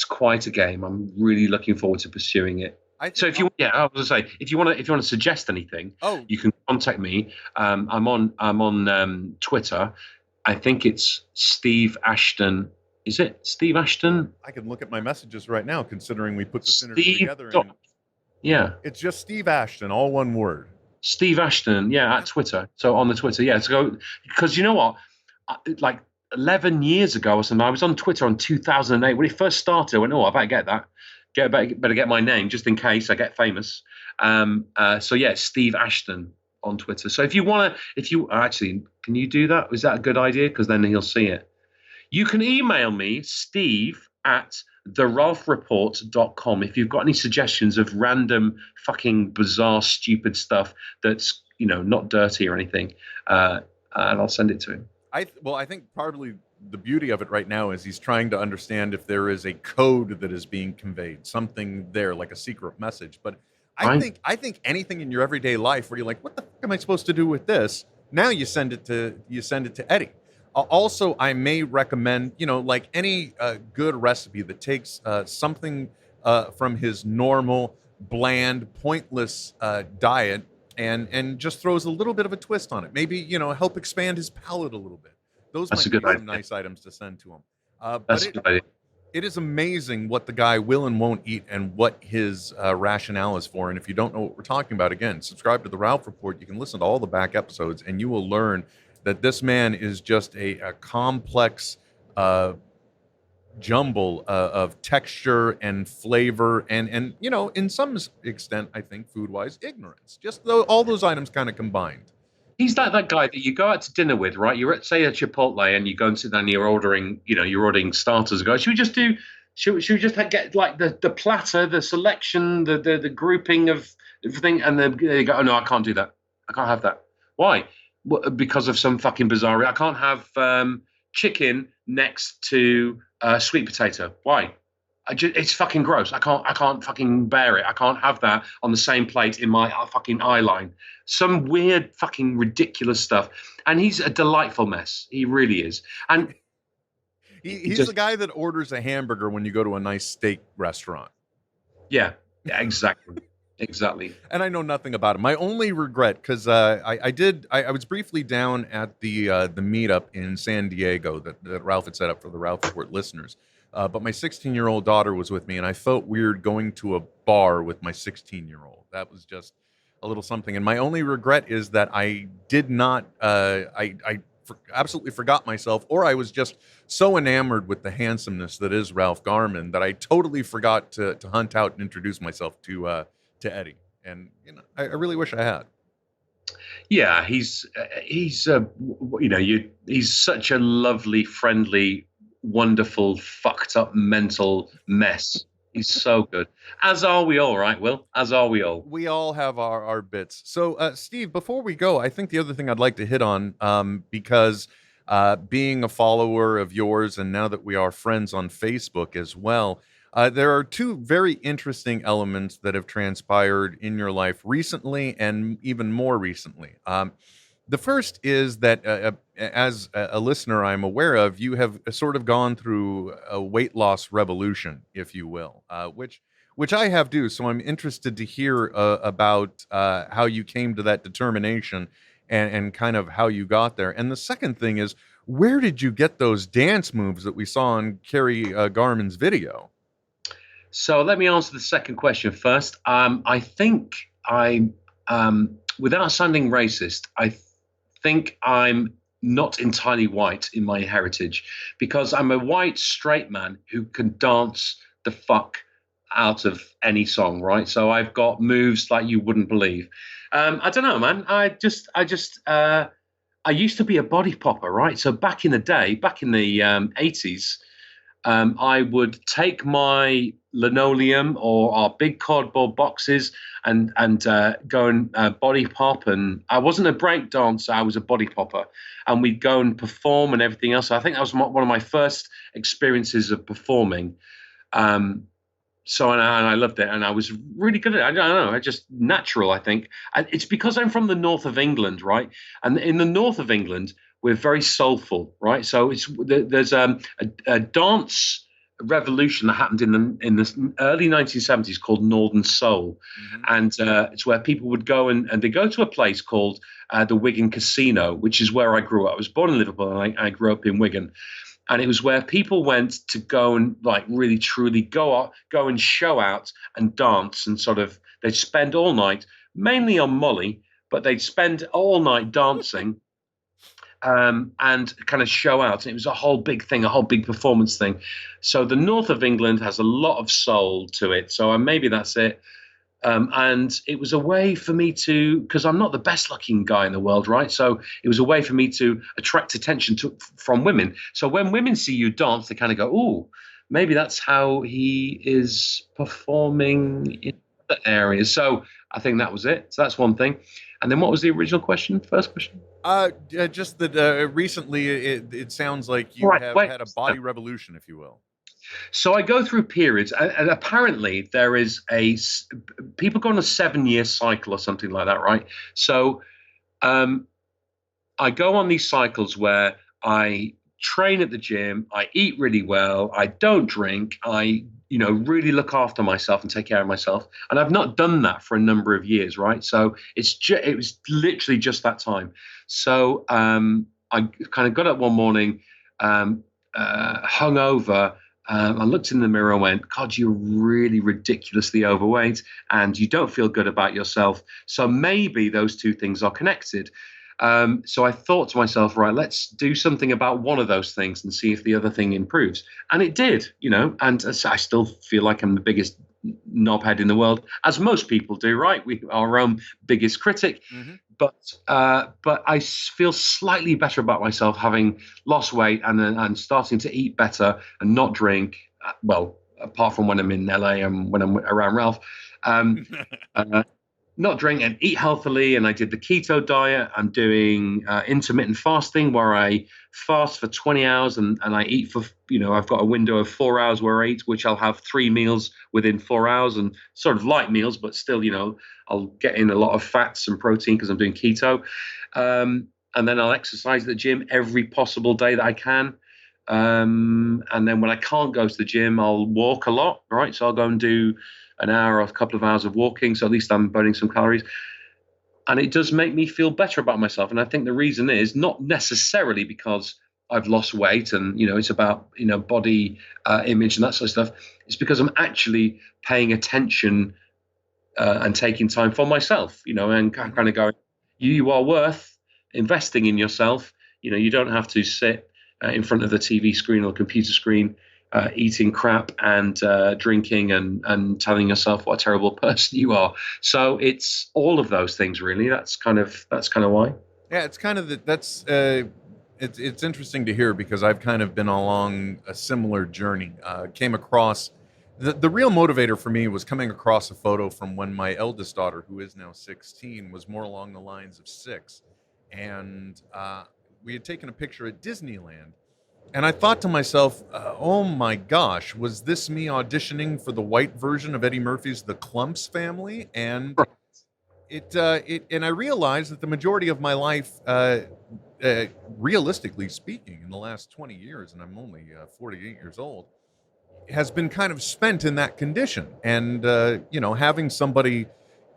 quite a game. I'm really looking forward to pursuing it. I was gonna say, if you want to suggest anything, you can contact me. I'm on Twitter. I think it's Steve Ashton. Is it Steve Ashton? I can look at my messages right now, considering we put this interview together. Yeah, it's just Steve Ashton, all one word. Steve Ashton, at Twitter. So on the Twitter, so go, because you know what, like 11 years ago or something, I was on Twitter in 2008 when it first started. I went, I better get that. Better get my name just in case I get famous. Steve Ashton on Twitter. So if you actually, can you do that? Is that a good idea? Because then he'll see it. You can email me, steve@theralphreport.com, if you've got any suggestions of random fucking bizarre stupid stuff that's not dirty or anything, and I'll send it to him. I think partly the beauty of it right now is he's trying to understand if there is a code that is being conveyed, something there like a secret message. But I think anything in your everyday life where you're like, what the fuck am I supposed to do with this? Now you send it to Eddie. Also, I may recommend, like any good recipe that takes something from his normal, bland, pointless diet and just throws a little bit of a twist on it. Maybe, help expand his palate a little bit. Those might be some nice items to send to him. That's a good idea. It is amazing what the guy will and won't eat and what his rationale is for. And if you don't know what we're talking about, again, subscribe to the Ralph Report. You can listen to all the back episodes, and you will learn that this man is just a complex jumble of texture and flavor and in some extent, I think, food-wise, ignorance. Just all those items kind of combined. He's that guy that you go out to dinner with, right? You're at, say, a Chipotle, and you go and sit down and you're ordering starters. Go, should we just get like the platter, the selection, the grouping of everything? And then they go, oh, no, I can't do that. I can't have that. Why? Because of some fucking bizarre. I can't have chicken next to sweet potato. Why? It's fucking gross. I can't fucking bear it. I can't have that on the same plate in my fucking eye line. Some weird fucking ridiculous stuff. And he's a delightful mess. He really is. And he's the guy that orders a hamburger when you go to a nice steak restaurant. Yeah, exactly. Exactly. And I know nothing about him. My only regret, because I was briefly down at the meetup in San Diego that Ralph had set up for the Ralph Report listeners. But my 16-year-old daughter was with me, and I felt weird going to a bar with my 16-year-old. That was just a little something. And my only regret is that I did not, absolutely forgot myself, or I was just so enamored with the handsomeness that is Ralph Garman that I totally forgot to hunt out and introduce myself to Eddie. And I really wish I had. Yeah, he's such a lovely, friendly, wonderful, fucked up mental mess. He's so good. As are we all, right, Will? As are we all. We all have our bits. So, Steve, before we go, I think the other thing I'd like to hit on, because being a follower of yours, and now that we are friends on Facebook as well, there are two very interesting elements that have transpired in your life recently and even more recently. The first is that, as a listener I'm aware of, you have sort of gone through a weight loss revolution, if you will, which I have too. So I'm interested to hear about how you came to that determination and kind of how you got there. And the second thing is, where did you get those dance moves that we saw on Kerry Garman's video? So let me answer the second question first. I think without sounding racist, I think I'm not entirely white in my heritage, because I'm a white straight man who can dance the fuck out of any song, right? So I've got moves like you wouldn't believe. I don't know, man. I used to be a body popper, right? So back in the day, back in the 80s, I would take my linoleum or our big cardboard boxes and go and body pop. And I wasn't a break dancer, I was a body popper. And we'd go and perform and everything else. So I think that was one of my first experiences of performing. So I loved it, and I was really good at it. I don't know, just natural, I think. And it's because I'm from the north of England, right? And in the north of England, we're very soulful, right? So there's a dance revolution that happened in the early 1970s called Northern Soul. Mm-hmm. And it's where people would go and they go to a place called the Wigan Casino, which is where I grew up. I was born in Liverpool, and I grew up in Wigan. And it was where people went to go and like really truly go and show out and dance, and sort of they'd spend all night, mainly on Molly, but they'd spend all night dancing and kind of show out. And it was a whole big thing, a whole big performance thing. So the north of England has a lot of soul to it. So maybe that's it. And it was a way for me to, because I'm not the best looking guy in the world, right? So it was a way for me to attract attention from women. So when women see you dance, they kind of go, "Ooh, maybe that's how he is performing in other areas." So I think that was it. So that's one thing. And then what was the original question? First question? Just that recently it sounds like you have had a body revolution, if you will. So I go through periods, and apparently there is people go on a 7-year cycle or something like that, right? So I go on these cycles where I train at the gym, I eat really well, I don't drink, I really look after myself and take care of myself, and I've not done that for a number of years, right? So it was literally just that time. So I kind of got up one morning, hungover. I looked in the mirror and went, "God, you're really ridiculously overweight and you don't feel good about yourself." So maybe those two things are connected. So I thought to myself, right, let's do something about one of those things and see if the other thing improves. And it did, and I still feel like I'm the biggest knobhead in the world, as most people do, right? We are our own biggest critic. Mm-hmm. But I feel slightly better about myself, having lost weight and starting to eat better and not drink. Well, apart from when I'm in LA and when I'm around Ralph. not drink and eat healthily. And I did the keto diet. I'm doing intermittent fasting where I fast for 20 hours and I eat for, I've got a window of 4 hours where I eat, which I'll have 3 meals within 4 hours and sort of light meals, but still, I'll get in a lot of fats and protein because I'm doing keto. And then I'll exercise at the gym every possible day that I can. And then when I can't go to the gym, I'll walk a lot, right? So I'll go and do an hour or a couple of hours of walking. So at least I'm burning some calories. And it does make me feel better about myself. And I think the reason is not necessarily because I've lost weight and, it's about, body image and that sort of stuff. It's because I'm actually paying attention and taking time for myself, and kind of going, you are worth investing in yourself. You don't have to sit in front of the TV screen or computer screen, eating crap and drinking and telling yourself what a terrible person you are. So it's all of those things, really. That's kind of why. Yeah, it's kind of it's interesting to hear because I've kind of been along a similar journey. Came across the real motivator for me was coming across a photo from when my eldest daughter, who is now 16, was more along the lines of 6. And we had taken a picture at Disneyland. And I thought to myself, oh my gosh, was this me auditioning for the white version of Eddie Murphy's The Clumps Family? And and I realized that the majority of my life, realistically speaking, in the last 20 years, and I'm only 48 years old, has been kind of spent in that condition. And, having somebody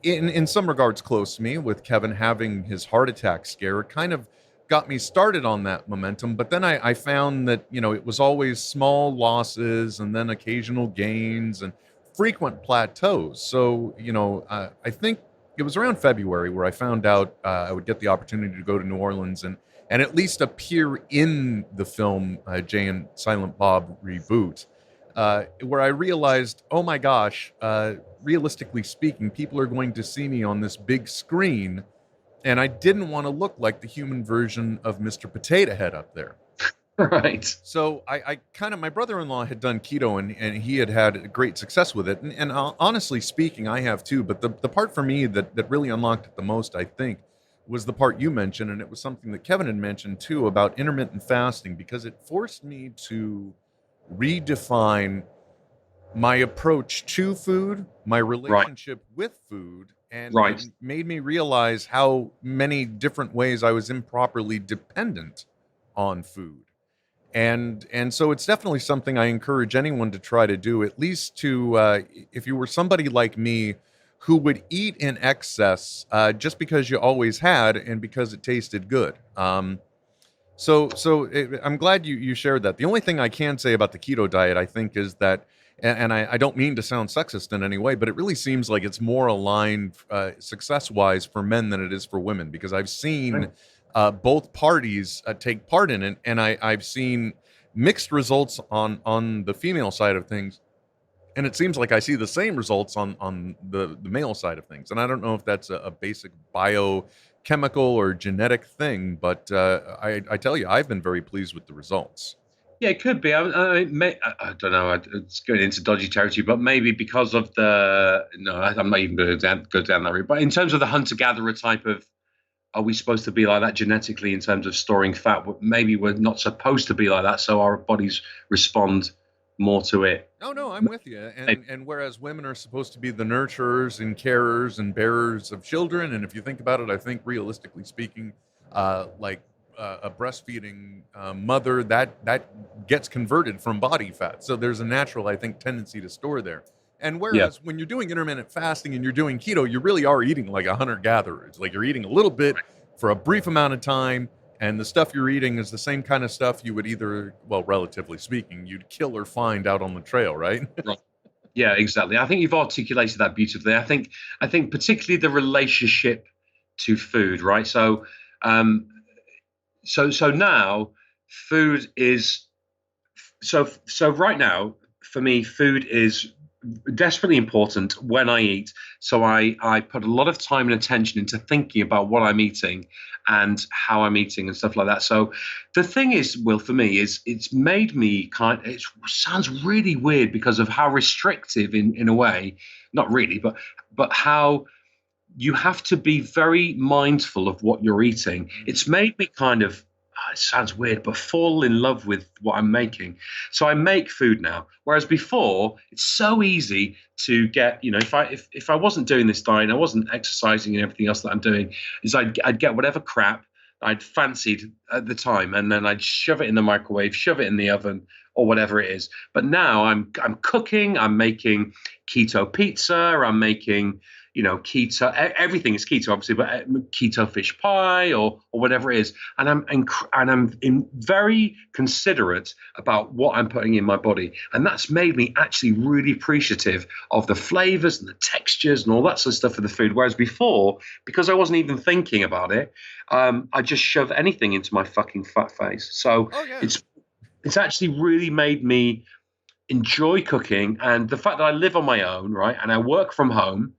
in some regards close to me, with Kevin having his heart attack scare, kind of got me started on that momentum. But then I found that, it was always small losses and then occasional gains and frequent plateaus. So, I think it was around February where I found out I would get the opportunity to go to New Orleans and at least appear in the film Jay and Silent Bob Reboot, where I realized, oh my gosh, realistically speaking, people are going to see me on this big screen, and I didn't want to look like the human version of Mr. Potato Head up there. Right. So I kind of, my brother-in-law had done keto and he had great success with it. And honestly speaking, I have too. But the part for me that really unlocked it the most, I think, was the part you mentioned. And it was something that Kevin had mentioned too about intermittent fasting, because it forced me to redefine my approach to food, my relationship with food, and it made me realize how many different ways I was improperly dependent on food. And so it's definitely something I encourage anyone to try to do, at least to, if you were somebody like me who would eat in excess just because you always had and because it tasted good. So I'm glad you shared that. The only thing I can say about the keto diet, I think, is that, and I don't mean to sound sexist in any way, but it really seems like it's more aligned success-wise for men than it is for women, because I've seen both parties take part in it, and I've seen mixed results on the female side of things, and it seems like I see the same results on the male side of things. And I don't know if that's a basic biochemical or genetic thing, but I tell you, I've been very pleased with the results. Yeah, it could be. I don't know. It's going into dodgy territory, but maybe because of I'm not even going to go down that route. But in terms of the hunter-gatherer type of, are we supposed to be like that genetically in terms of storing fat? Maybe we're not supposed to be like that, so our bodies respond more to it. No, I'm with you. And whereas women are supposed to be the nurturers and carers and bearers of children, and if you think about it, I think realistically speaking, a breastfeeding mother, that gets converted from body fat. So there's a natural, I think, tendency to store there. And whereas when you're doing intermittent fasting and you're doing keto, you really are eating like a hunter-gatherer. It's like you're eating a little bit for a brief amount of time, and the stuff you're eating is the same kind of stuff you would either, well, relatively speaking, you'd kill or find out on the trail, right? Right. Yeah, exactly. I think you've articulated that beautifully. I think particularly the relationship to food, right? So now food is so right now for me, food is desperately important when I eat. So I put a lot of time and attention into thinking about what I'm eating and how I'm eating and stuff like that. So the thing is, Will, for me, is it's made me it sounds really weird because of how restrictive in a way, not really, but how you have to be very mindful of what you're eating. It's made me kind of, it sounds weird, but fall in love with what I'm making. So I make food now, whereas before it's so easy to get, if I wasn't doing this diet, I wasn't exercising and everything else that I'm doing, is I'd get whatever crap I'd fancied at the time, and then I'd shove it in the microwave, shove it in the oven, or whatever it is. But now I'm cooking, I'm making keto pizza, I'm making keto. Everything is keto, obviously, but keto fish pie or whatever it is. And I'm very considerate about what I'm putting in my body, and that's made me actually really appreciative of the flavors and the textures and all that sort of stuff of the food. Whereas before, because I wasn't even thinking about it, I just shove anything into my fucking fat face. So it's actually really made me enjoy cooking, and the fact that I live on my own, right, and I work from home.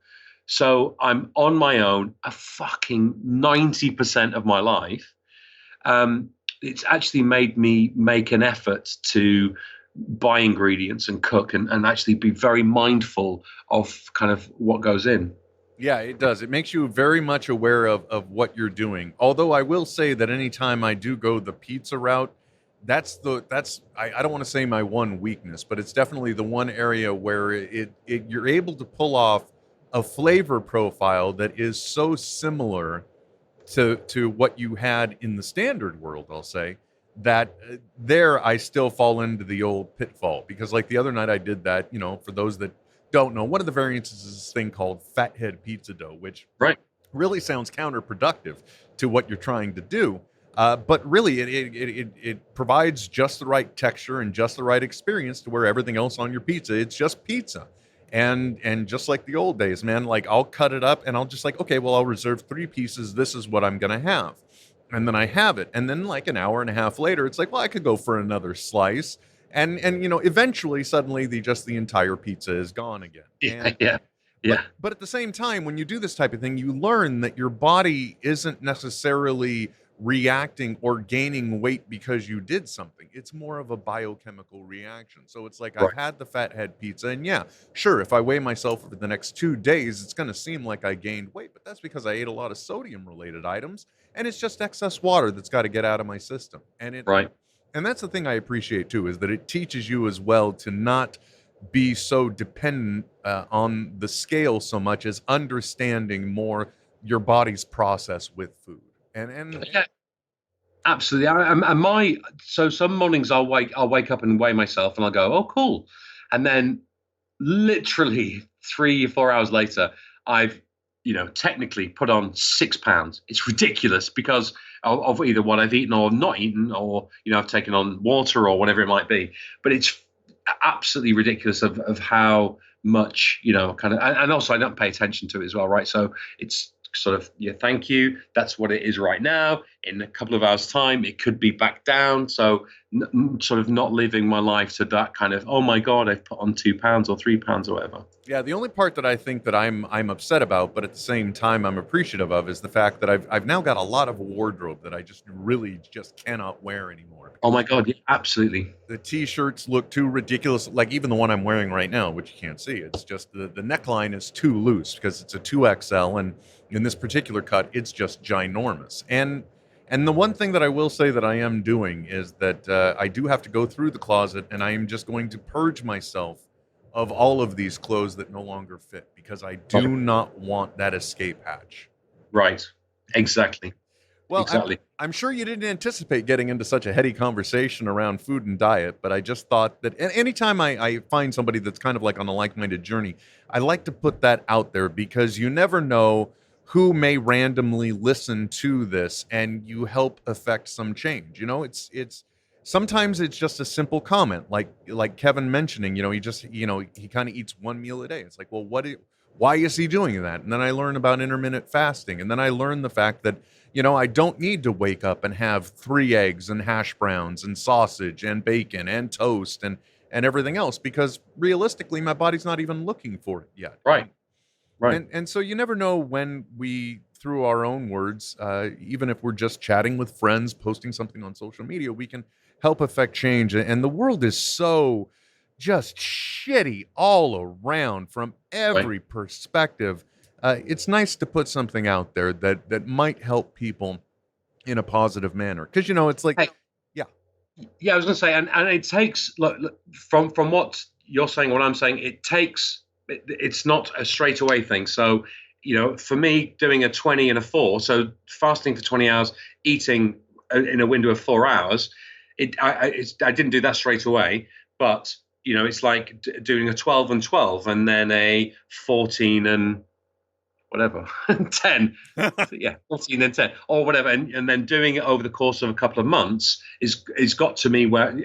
So I'm on my own a fucking 90% of my life. It's actually made me make an effort to buy ingredients and cook and actually be very mindful of kind of what goes in. Yeah, it does. It makes you very much aware of what you're doing. Although I will say that anytime I do go the pizza route, I don't want to say my one weakness, but it's definitely the one area where you're able to pull off a flavor profile that is so similar to what you had in the standard world, I'll say, that there I still fall into the old pitfall. Because like the other night I did that, for those that don't know, one of the variants is this thing called fathead pizza dough, which really sounds counterproductive to what you're trying to do. But really, it provides just the right texture and just the right experience to where everything else on your pizza, it's just pizza. And just like the old days, man, like I'll cut it up and I'll just like, okay, well, I'll reserve 3 pieces. This is what I'm going to have. And then I have it. And then like an hour and a half later, it's like, well, I could go for another slice. And eventually, suddenly, the entire pizza is gone again. But at the same time, when you do this type of thing, you learn that your body isn't necessarily reacting or gaining weight because you did something. It's more of a biochemical reaction. So it's like I've had the fathead pizza, and yeah, sure, if I weigh myself over the next 2 days, it's going to seem like I gained weight, but that's because I ate a lot of sodium related items, and it's just excess water that's got to get out of my system. And and that's the thing I appreciate too, is that it teaches you as well to not be so dependent on the scale so much as understanding more your body's process with food. And absolutely. So some mornings I'll wake up and weigh myself, and I'll go, oh, cool, and then literally 3 or 4 hours later, I've technically put on 6 pounds. It's ridiculous because of either what I've eaten or not eaten, or I've taken on water or whatever it might be. But it's absolutely ridiculous of how much kind of, and also I don't pay attention to it as well, right? So it's sort of, thank you, that's what it is right now. In a couple of hours time it could be back down. So sort of not living my life to that kind of, oh my god, I've put on 2 pounds or 3 pounds or whatever. Yeah, the only part that I think that I'm upset about, but at the same time I'm appreciative of, is the fact that I've now got a lot of wardrobe that I just cannot wear anymore. Oh my god, yeah, absolutely. The t-shirts look too ridiculous, like even the one I'm wearing right now, which you can't see. It's just the neckline is too loose because it's a 2XL, and in this particular cut, it's just ginormous. And the one thing that I will say that I am doing is that I do have to go through the closet, and I am just going to purge myself of all of these clothes that no longer fit, because I do not want that escape hatch. Right. Exactly. Well, exactly. I'm sure you didn't anticipate getting into such a heady conversation around food and diet, but I just thought that anytime I find somebody that's kind of like on a like-minded journey, I like to put that out there, because you never know who may randomly listen to this and you help affect some change. It's sometimes it's just a simple comment, like Kevin mentioning, he kind of eats one meal a day. It's like, well, why is he doing that? And then I learn about intermittent fasting, and then I learn the fact that, I don't need to wake up and have 3 eggs and hash browns and sausage and bacon and toast and everything else, because realistically, my body's not even looking for it yet. Right. And so you never know when we, through our own words, even if we're just chatting with friends, posting something on social media, we can help affect change. And the world is so just shitty all around from every perspective. it's nice to put something out there that might help people in a positive manner. Because it's like, Hey, yeah, yeah, I was going to say, and it takes look, from what you're saying, what I'm saying, it's not a straight away thing. So, for me, doing a 20 and a 4, so fasting for 20 hours, eating in a window of 4 hours, I didn't do that straight away, but it's like doing a 12 and 12, and then a 14 and whatever 10, yeah, 14 and 10 or whatever, and then doing it over the course of a couple of months is got to me where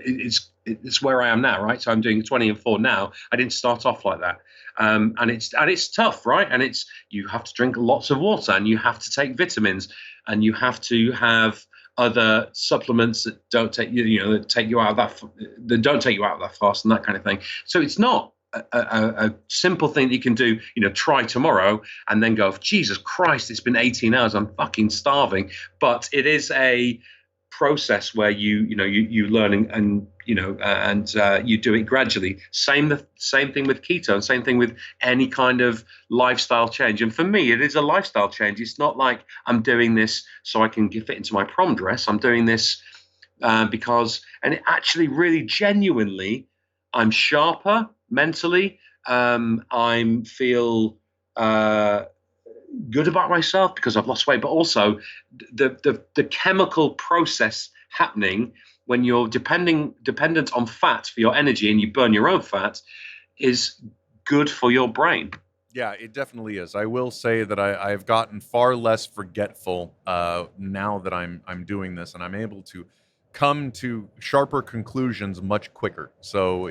it's where I am now, right? So I'm doing 20 and 4 now. I didn't start off like that. And it's tough, right? And you have to drink lots of water, and you have to take vitamins, and you have to have other supplements that don't take that take you out of that don't take you out of that fast, and that kind of thing. So it's not a simple thing that you can do, try tomorrow and then go, Jesus Christ, it's been 18 hours, I'm fucking starving. But it is a process where you learn and you do it gradually. Same thing with keto, same thing with any kind of lifestyle change. And for me, it is a lifestyle change. It's not like I'm doing this so I can fit into my prom dress. I'm doing this because, and it actually really genuinely, I'm sharper mentally. I feel good about myself because I've lost weight, but also the chemical process happening when you're dependent on fat for your energy, and you burn your own fat, is good for your brain. Yeah, it definitely is. I will say that I've gotten far less forgetful now that I'm doing this, and I'm able to come to sharper conclusions much quicker. So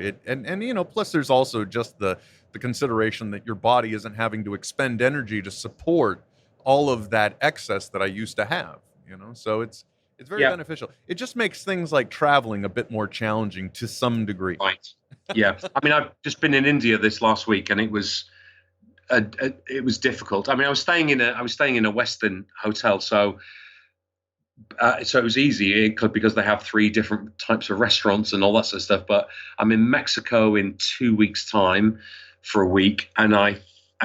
plus there's also just the consideration that your body isn't having to expend energy to support all of that excess that I used to have, so it's very beneficial. It just makes things like traveling a bit more challenging to some degree. Right. Yeah. I mean, I've just been in India this last week, and it was difficult. I mean, I was staying in a Western hotel, so it was easy because they have 3 different types of restaurants and all that sort of stuff. But I'm in Mexico in 2 weeks' time for a week, and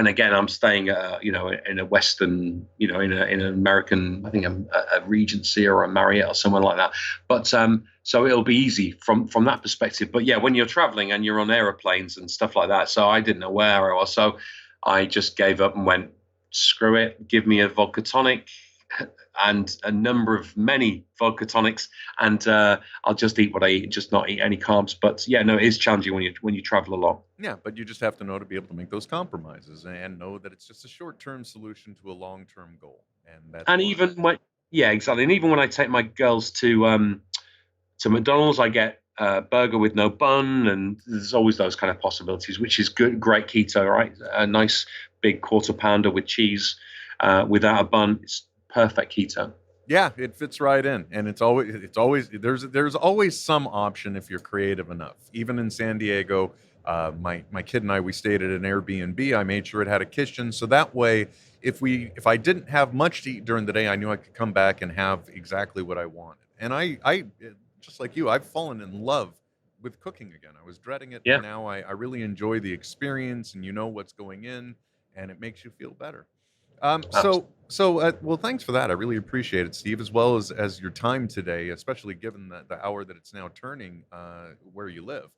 again I'm staying in a Western, in an American, I think a Regency or a Marriott or somewhere like that. But so it'll be easy from that perspective. But yeah, when you're traveling and you're on aeroplanes and stuff like that, so I didn't know where I was, so I just gave up and went, screw it, give me a vodka tonic and many vodka tonics, and I'll just eat what I eat, just not eat any carbs. But yeah, no, it is challenging when you travel a lot. Yeah, but you just have to know to be able to make those compromises and know that it's just a short-term solution to a long-term goal. And exactly. And even when I take my girls to McDonald's, I get a burger with no bun, and there's always those kind of possibilities, which is good, great keto, right? A nice big quarter pounder with cheese without a bun. It's perfect keto. Yeah, it fits right in, and it's always there's always some option if you're creative enough. Even in San Diego, my kid and we stayed at an Airbnb. I made sure it had a kitchen, so that way, if I didn't have much to eat during the day, I knew I could come back and have exactly what I wanted. And I just like you, I've fallen in love with cooking again. I was dreading it, but now I really enjoy the experience, and what's going in, and it makes you feel better. Well, thanks for that. I really appreciate it, Steve, as well as your time today, especially given the hour that it's now turning where you live.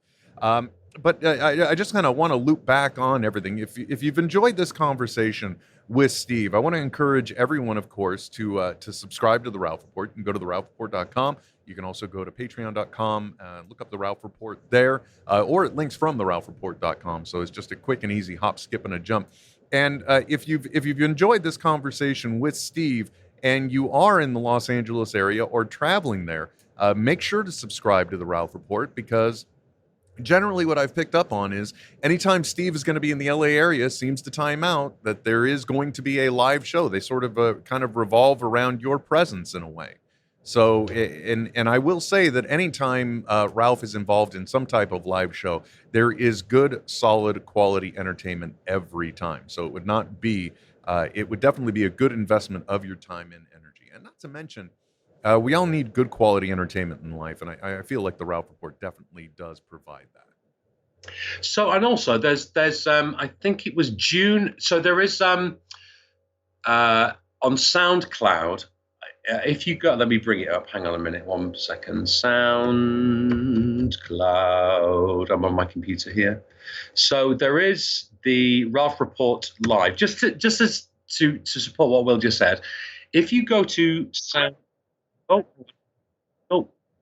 But I just kind of want to loop back on everything. If you've enjoyed this conversation with Steve, I want to encourage everyone, of course, to subscribe to The Ralph Report. You can go to theralphreport.com. You can also go to patreon.com, look up The Ralph Report there, or it links from theralphreport.com. So it's just a quick and easy hop, skip, and a jump. And if you've enjoyed this conversation with Steve and you are in the Los Angeles area or traveling there, make sure to subscribe to The Ralph Report, because generally what I've picked up on is anytime Steve is going to be in the LA area, seems to time out that there is going to be a live show. They sort of kind of revolve around your presence in a way. So, and I will say that anytime Ralph is involved in some type of live show, there is good, solid, quality entertainment every time. So it would definitely be a good investment of your time and energy. And not to mention, we all need good quality entertainment in life, and I feel like the Ralph Report definitely does provide that. So, and also there's I think it was June. So there is on SoundCloud. If you got, let me bring it up. Hang on a minute, 1 second. SoundCloud. I'm on my computer here. So there is the Ralph Report Live. Just to support what Will just said. If you go to oh,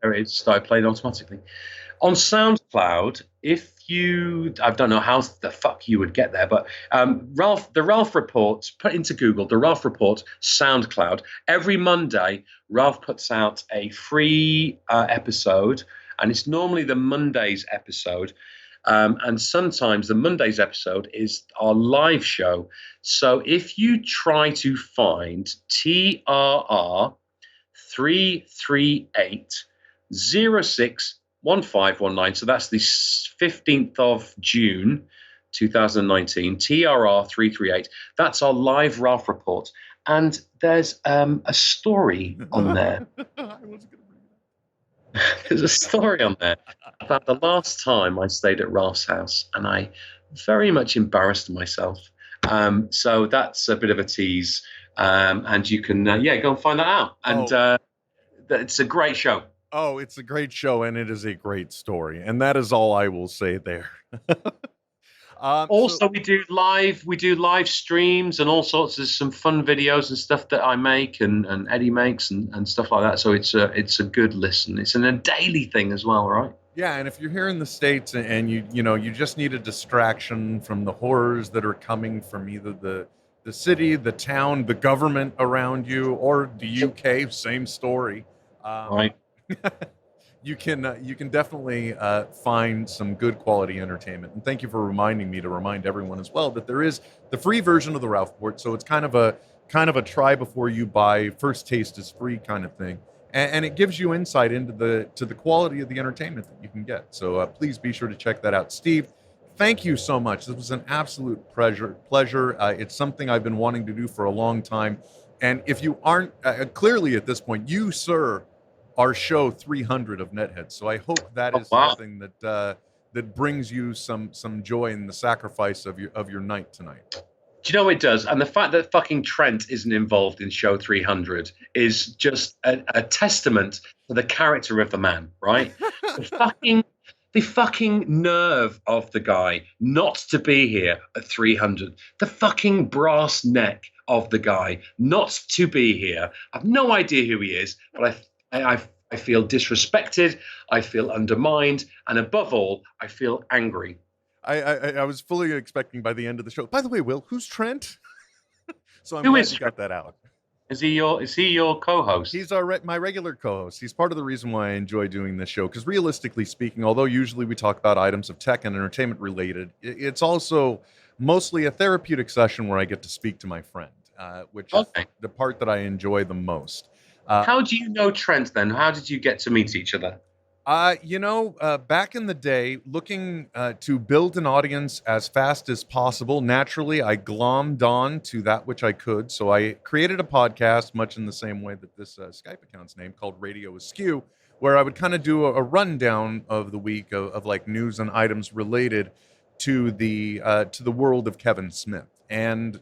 there it is. Started playing automatically. On SoundCloud, I don't know how the fuck you would get there, but the Ralph Report, put into Google, the Ralph Report SoundCloud. Every Monday, Ralph puts out a free episode, and it's normally the Monday's episode. And sometimes the Monday's episode is our live show. So if you try to find TRR 338 061519, so that's the 15th of June 2019, TRR 338. That's our live Ralph Report. And there's a story on there. There's a story on there about the last time I stayed at Ralph's house, and I very much embarrassed myself. So that's a bit of a tease. And you can, go and find that out. And it's a great show. Oh, it's a great show, and it is a great story, and that is all I will say there. Also, we do live streams and all sorts of some fun videos and stuff that I make and Eddie makes and stuff like that. So it's a good listen. It's a daily thing as well, right? Yeah, and if you're here in the States and you just need a distraction from the horrors that are coming from either the city, the town, the government around you, or the UK, same story. Right. You can definitely find some good quality entertainment. And thank you for reminding me to remind everyone as well that there is the free version of the Ralph Report. So it's kind of a try before you buy, first taste is free kind of thing. And it gives you insight into the quality of the entertainment that you can get. So please be sure to check that out. Steve, thank you so much. This was an absolute pleasure. It's something I've been wanting to do for a long time. And if you aren't clearly at this point, you, sir, our show 300 of NetHeads. So I hope that is something that brings you some joy in the sacrifice of your night tonight. Do you know it does? And the fact that fucking Trent isn't involved in show 300 is just a testament to the character of the man, right? The fucking nerve of the guy not to be here at 300. The fucking brass neck of the guy not to be here. I've no idea who he is, but I feel disrespected, I feel undermined, and above all, I feel angry. I was fully expecting by the end of the show. By the way, Will, who's Trent? So I'm Who glad is you got that out. Is he your co-host? He's my regular co-host. He's part of the reason why I enjoy doing this show. Because realistically speaking, although usually we talk about items of tech and entertainment related, it's also mostly a therapeutic session where I get to speak to my friend, which is the part that I enjoy the most. How do you know Trent then? How did you get to meet each other? Back in the day, looking to build an audience as fast as possible, naturally, I glommed on to that which I could. So I created a podcast, much in the same way that this Skype account's name, called Radio Askew, where I would kind of do a rundown of the week of like news and items related to the world of Kevin Smith. And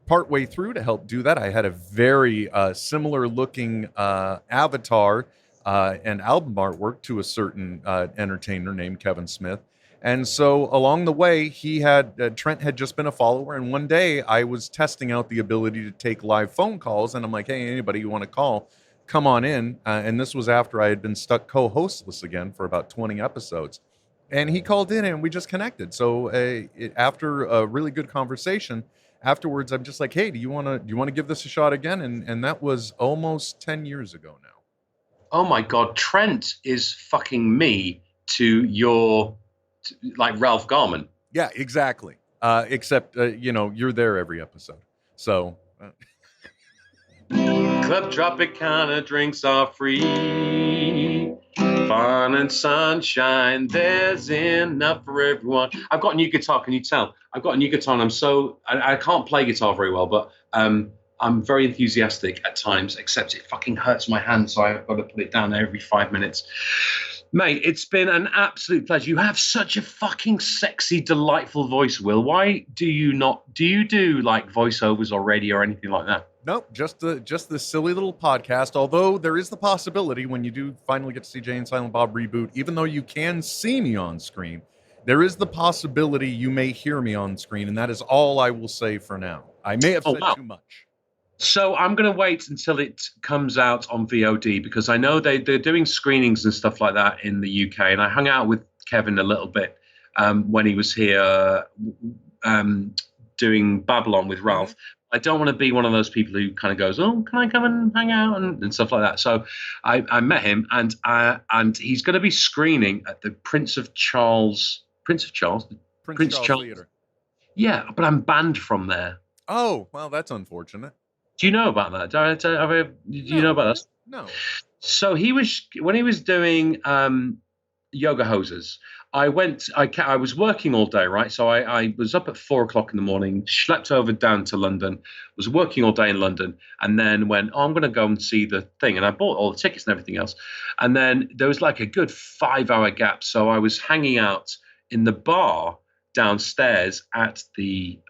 partway through, to help do that, I had a very similar looking avatar and album artwork to a certain entertainer named Kevin Smith. And so along the way, Trent had just been a follower. And one day I was testing out the ability to take live phone calls. And I'm like, hey, anybody you want to call, come on in. And this was after I had been stuck co-hostless again for about 20 episodes. And he called in and we just connected. So after a really good conversation, afterwards, I'm just like, hey, do you want to give this a shot again? And that was almost 10 years ago now. Oh my God, Trent is fucking me to like Ralph Garman. Yeah, exactly. Except, you're there every episode. So. Club Tropicana drinks are free. Fun and sunshine, there's enough for everyone. I've got a new guitar, can you tell? I've got a new guitar and I can't play guitar very well, but I'm very enthusiastic at times, except it fucking hurts my hand, so I've got to put it down every 5 minutes. Mate, it's been an absolute pleasure. You have such a fucking sexy, delightful voice, Will. Why do you do like voiceovers already or anything like that? Nope, just the silly little podcast. Although there is the possibility when you do finally get to see Jay and Silent Bob reboot, even though you can see me on screen, there is the possibility you may hear me on screen, and that is all I will say for now. I may have said too much. So I'm going to wait until it comes out on VOD because I know they're doing screenings and stuff like that in the UK. And I hung out with Kevin a little bit when he was here doing Babble-On with Ralph. I don't want to be one of those people who kind of goes, oh, can I come and hang out and stuff like that. So I met him and he's going to be screening at the Prince Charles Theatre. Yeah, but I'm banned from there. Oh, well, that's unfortunate. Do you know about that? Do you know about that? No. So when he was doing yoga hoses, I was working all day, right? So I was up at 4:00 in the morning, schlepped over down to London, was working all day in London, and then went, I'm going to go and see the thing. And I bought all the tickets and everything else. And then there was like a good 5-hour gap. So I was hanging out in the bar downstairs at the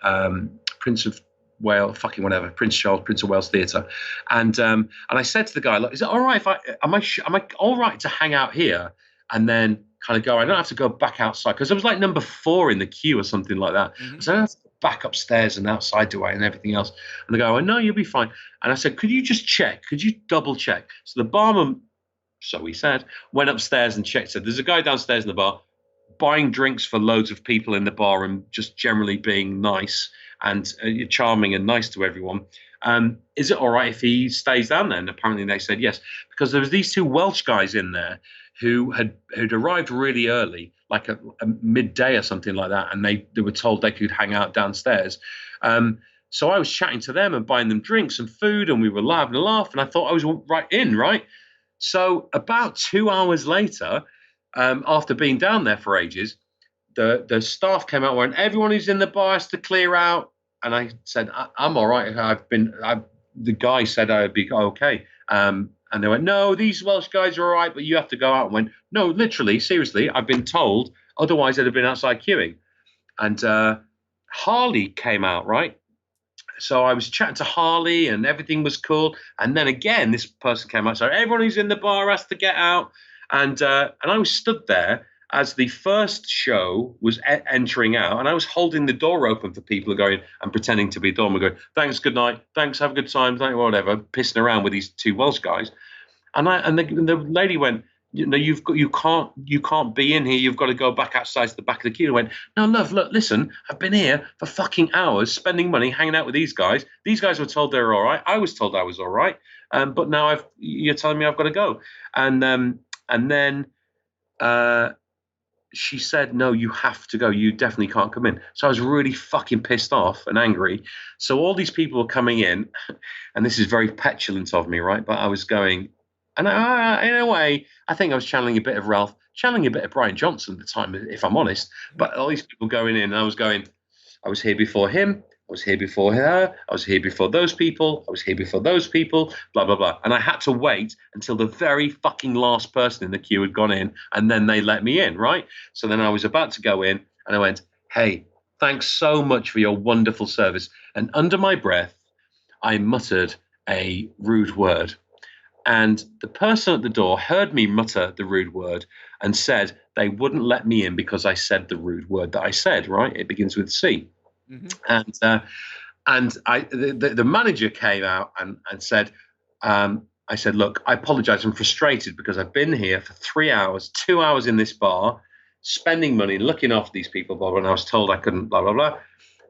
Prince of Wales Theatre, and I said to the guy, look, is it all right if am I all right to hang out here and then kind of go? I don't have to go back outside because I was like number 4 in the queue or something like that. Mm-hmm. So I don't have to go back upstairs and outside the way and everything else. And the guy went, no, you'll be fine. And I said, could you just check? Could you double check? So the barman, so he said, went upstairs and checked. Said, there's a guy downstairs in the bar buying drinks for loads of people in the bar and just generally being nice and charming and nice to everyone. Is it all right if he stays down there? And apparently they said yes, because there was these 2 Welsh guys in there who'd arrived really early, like a midday or something like that, and they were told they could hang out downstairs. So I was chatting to them and buying them drinks and food, and we were having a laugh, and I thought I was right. So about 2 hours later, after being down there for ages, the staff came out and everyone who's in the bar has to clear out. And I said, I'm all right. The guy said I would be okay. And they went, no, these Welsh guys are all right, but you have to go out. And went, no, literally, seriously, I've been told. Otherwise, they'd have been outside queuing. And Harley came out, right? So I was chatting to Harley and everything was cool. And then again, this person came out. So everyone who's in the bar has to get out. And I was stood there as the first show was entering out, and I was holding the door open for people who are going and pretending to be doorman, going, thanks, good night, thanks, have a good time, thank you, whatever, pissing around with these 2 Welsh guys. And the lady went, you can't be in here, you've got to go back outside to the back of the queue. And I went, no, love, look, listen, I've been here for fucking hours, spending money, hanging out with these guys. These guys were told they were all right. I was told I was all right. But now you're telling me I've got to go. And then she said, no, you have to go. You definitely can't come in. So I was really fucking pissed off and angry. So all these people were coming in, and this is very petulant of me, right? But I was going, and in a way, I think I was channeling a bit of Ralph, channeling a bit of Brian Johnson at the time, if I'm honest. But all these people going in, and I was going, I was here before him. I was here before her. I was here before those people. I was here before those people, blah, blah, blah. And I had to wait until the very fucking last person in the queue had gone in, and then they let me in, right? So then I was about to go in, and I went, hey, thanks so much for your wonderful service. And under my breath, I muttered a rude word. And the person at the door heard me mutter the rude word and said they wouldn't let me in because I said the rude word that I said, right? It begins with C. Mm-hmm. And the manager came out and said, I said, look, I apologize. I'm frustrated because I've been here for 3 hours, 2 hours in this bar, spending money, looking after these people, blah, blah, and I was told I couldn't, blah, blah, blah.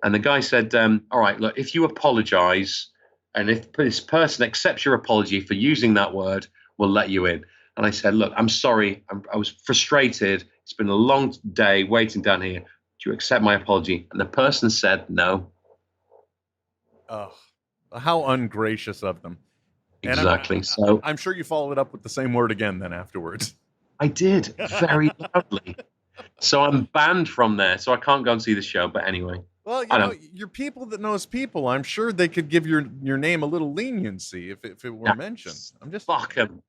And the guy said, all right, look, if you apologize and if this person accepts your apology for using that word, we'll let you in. And I said, look, I'm sorry. I was frustrated. It's been a long day waiting down here. Do you accept my apology? And the person said no. Oh, how ungracious of them. Exactly. So I'm sure you followed up with the same word again then afterwards. I did, very loudly. So I'm banned from there, so I can't go and see the show. But anyway. Well, you know, you're people that knows people. I'm sure they could give your name a little leniency if it were mentioned. I'm just fuck them.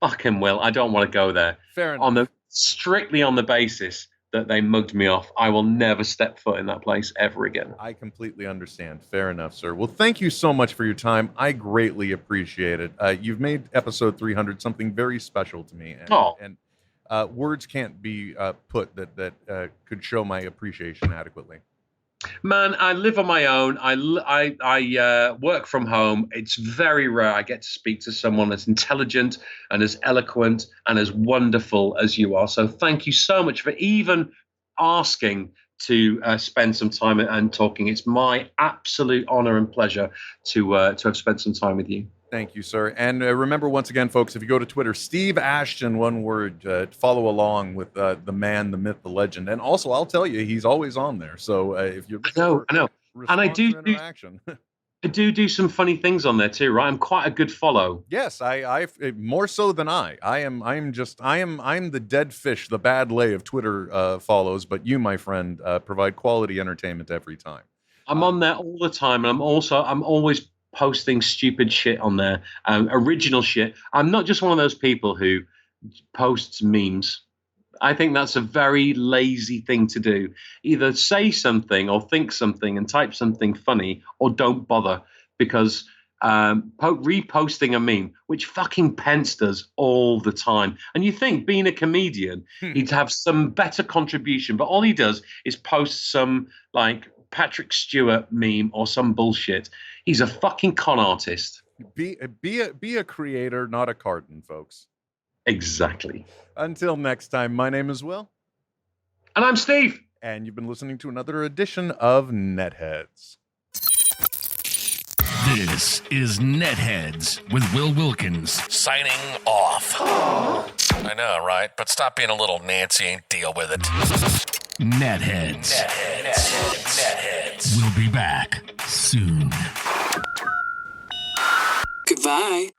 fucking Will, I don't want to go there. Fair enough. Strictly on the basis that they mugged me off, I will never step foot in that place ever again. I completely understand. Fair enough, sir. Well, thank you so much for your time. I greatly appreciate it. You've made episode 300 something very special to me. And words can't be put that could show my appreciation adequately. Man, I live on my own. I work from home. It's very rare I get to speak to someone as intelligent and as eloquent and as wonderful as you are. So thank you so much for even asking to spend some time and talking. It's my absolute honor and pleasure to have spent some time with you. Thank you, sir. And remember, once again, folks, if you go to Twitter, Steve Ashton, one word, follow along with the man, the myth, the legend. And also, I'll tell you, he's always on there. So if you're I know. And I do some funny things on there too, right? I'm quite a good follow. Yes, I more so than I. I'm the dead fish, the bad lay of Twitter follows. But you, my friend, provide quality entertainment every time. I'm on there all the time, and I'm always posting stupid shit on there, original shit. I'm not just one of those people who posts memes. I think that's a very lazy thing to do. Either say something or think something and type something funny, or don't bother, because reposting a meme, which fucking Pence does all the time. And you think, being a comedian, he'd have some better contribution, but all he does is post some like Patrick Stewart meme or some bullshit. He's a fucking con artist. Be a creator, not a carton, folks. Exactly. Until next time, my name is Will. And I'm Steve. And you've been listening to another edition of NetHeads. This is NetHeads with Will Wilkins signing off. I know, right? But stop being a little Nancy and deal with it. NetHeads. NetHeads. We'll be back soon. Goodbye.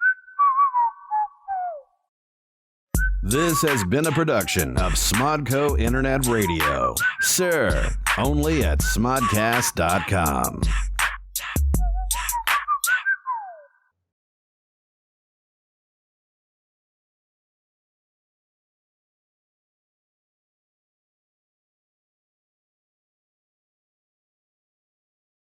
This has been a production of Smodco Internet Radio. Sir, only at smodcast.com.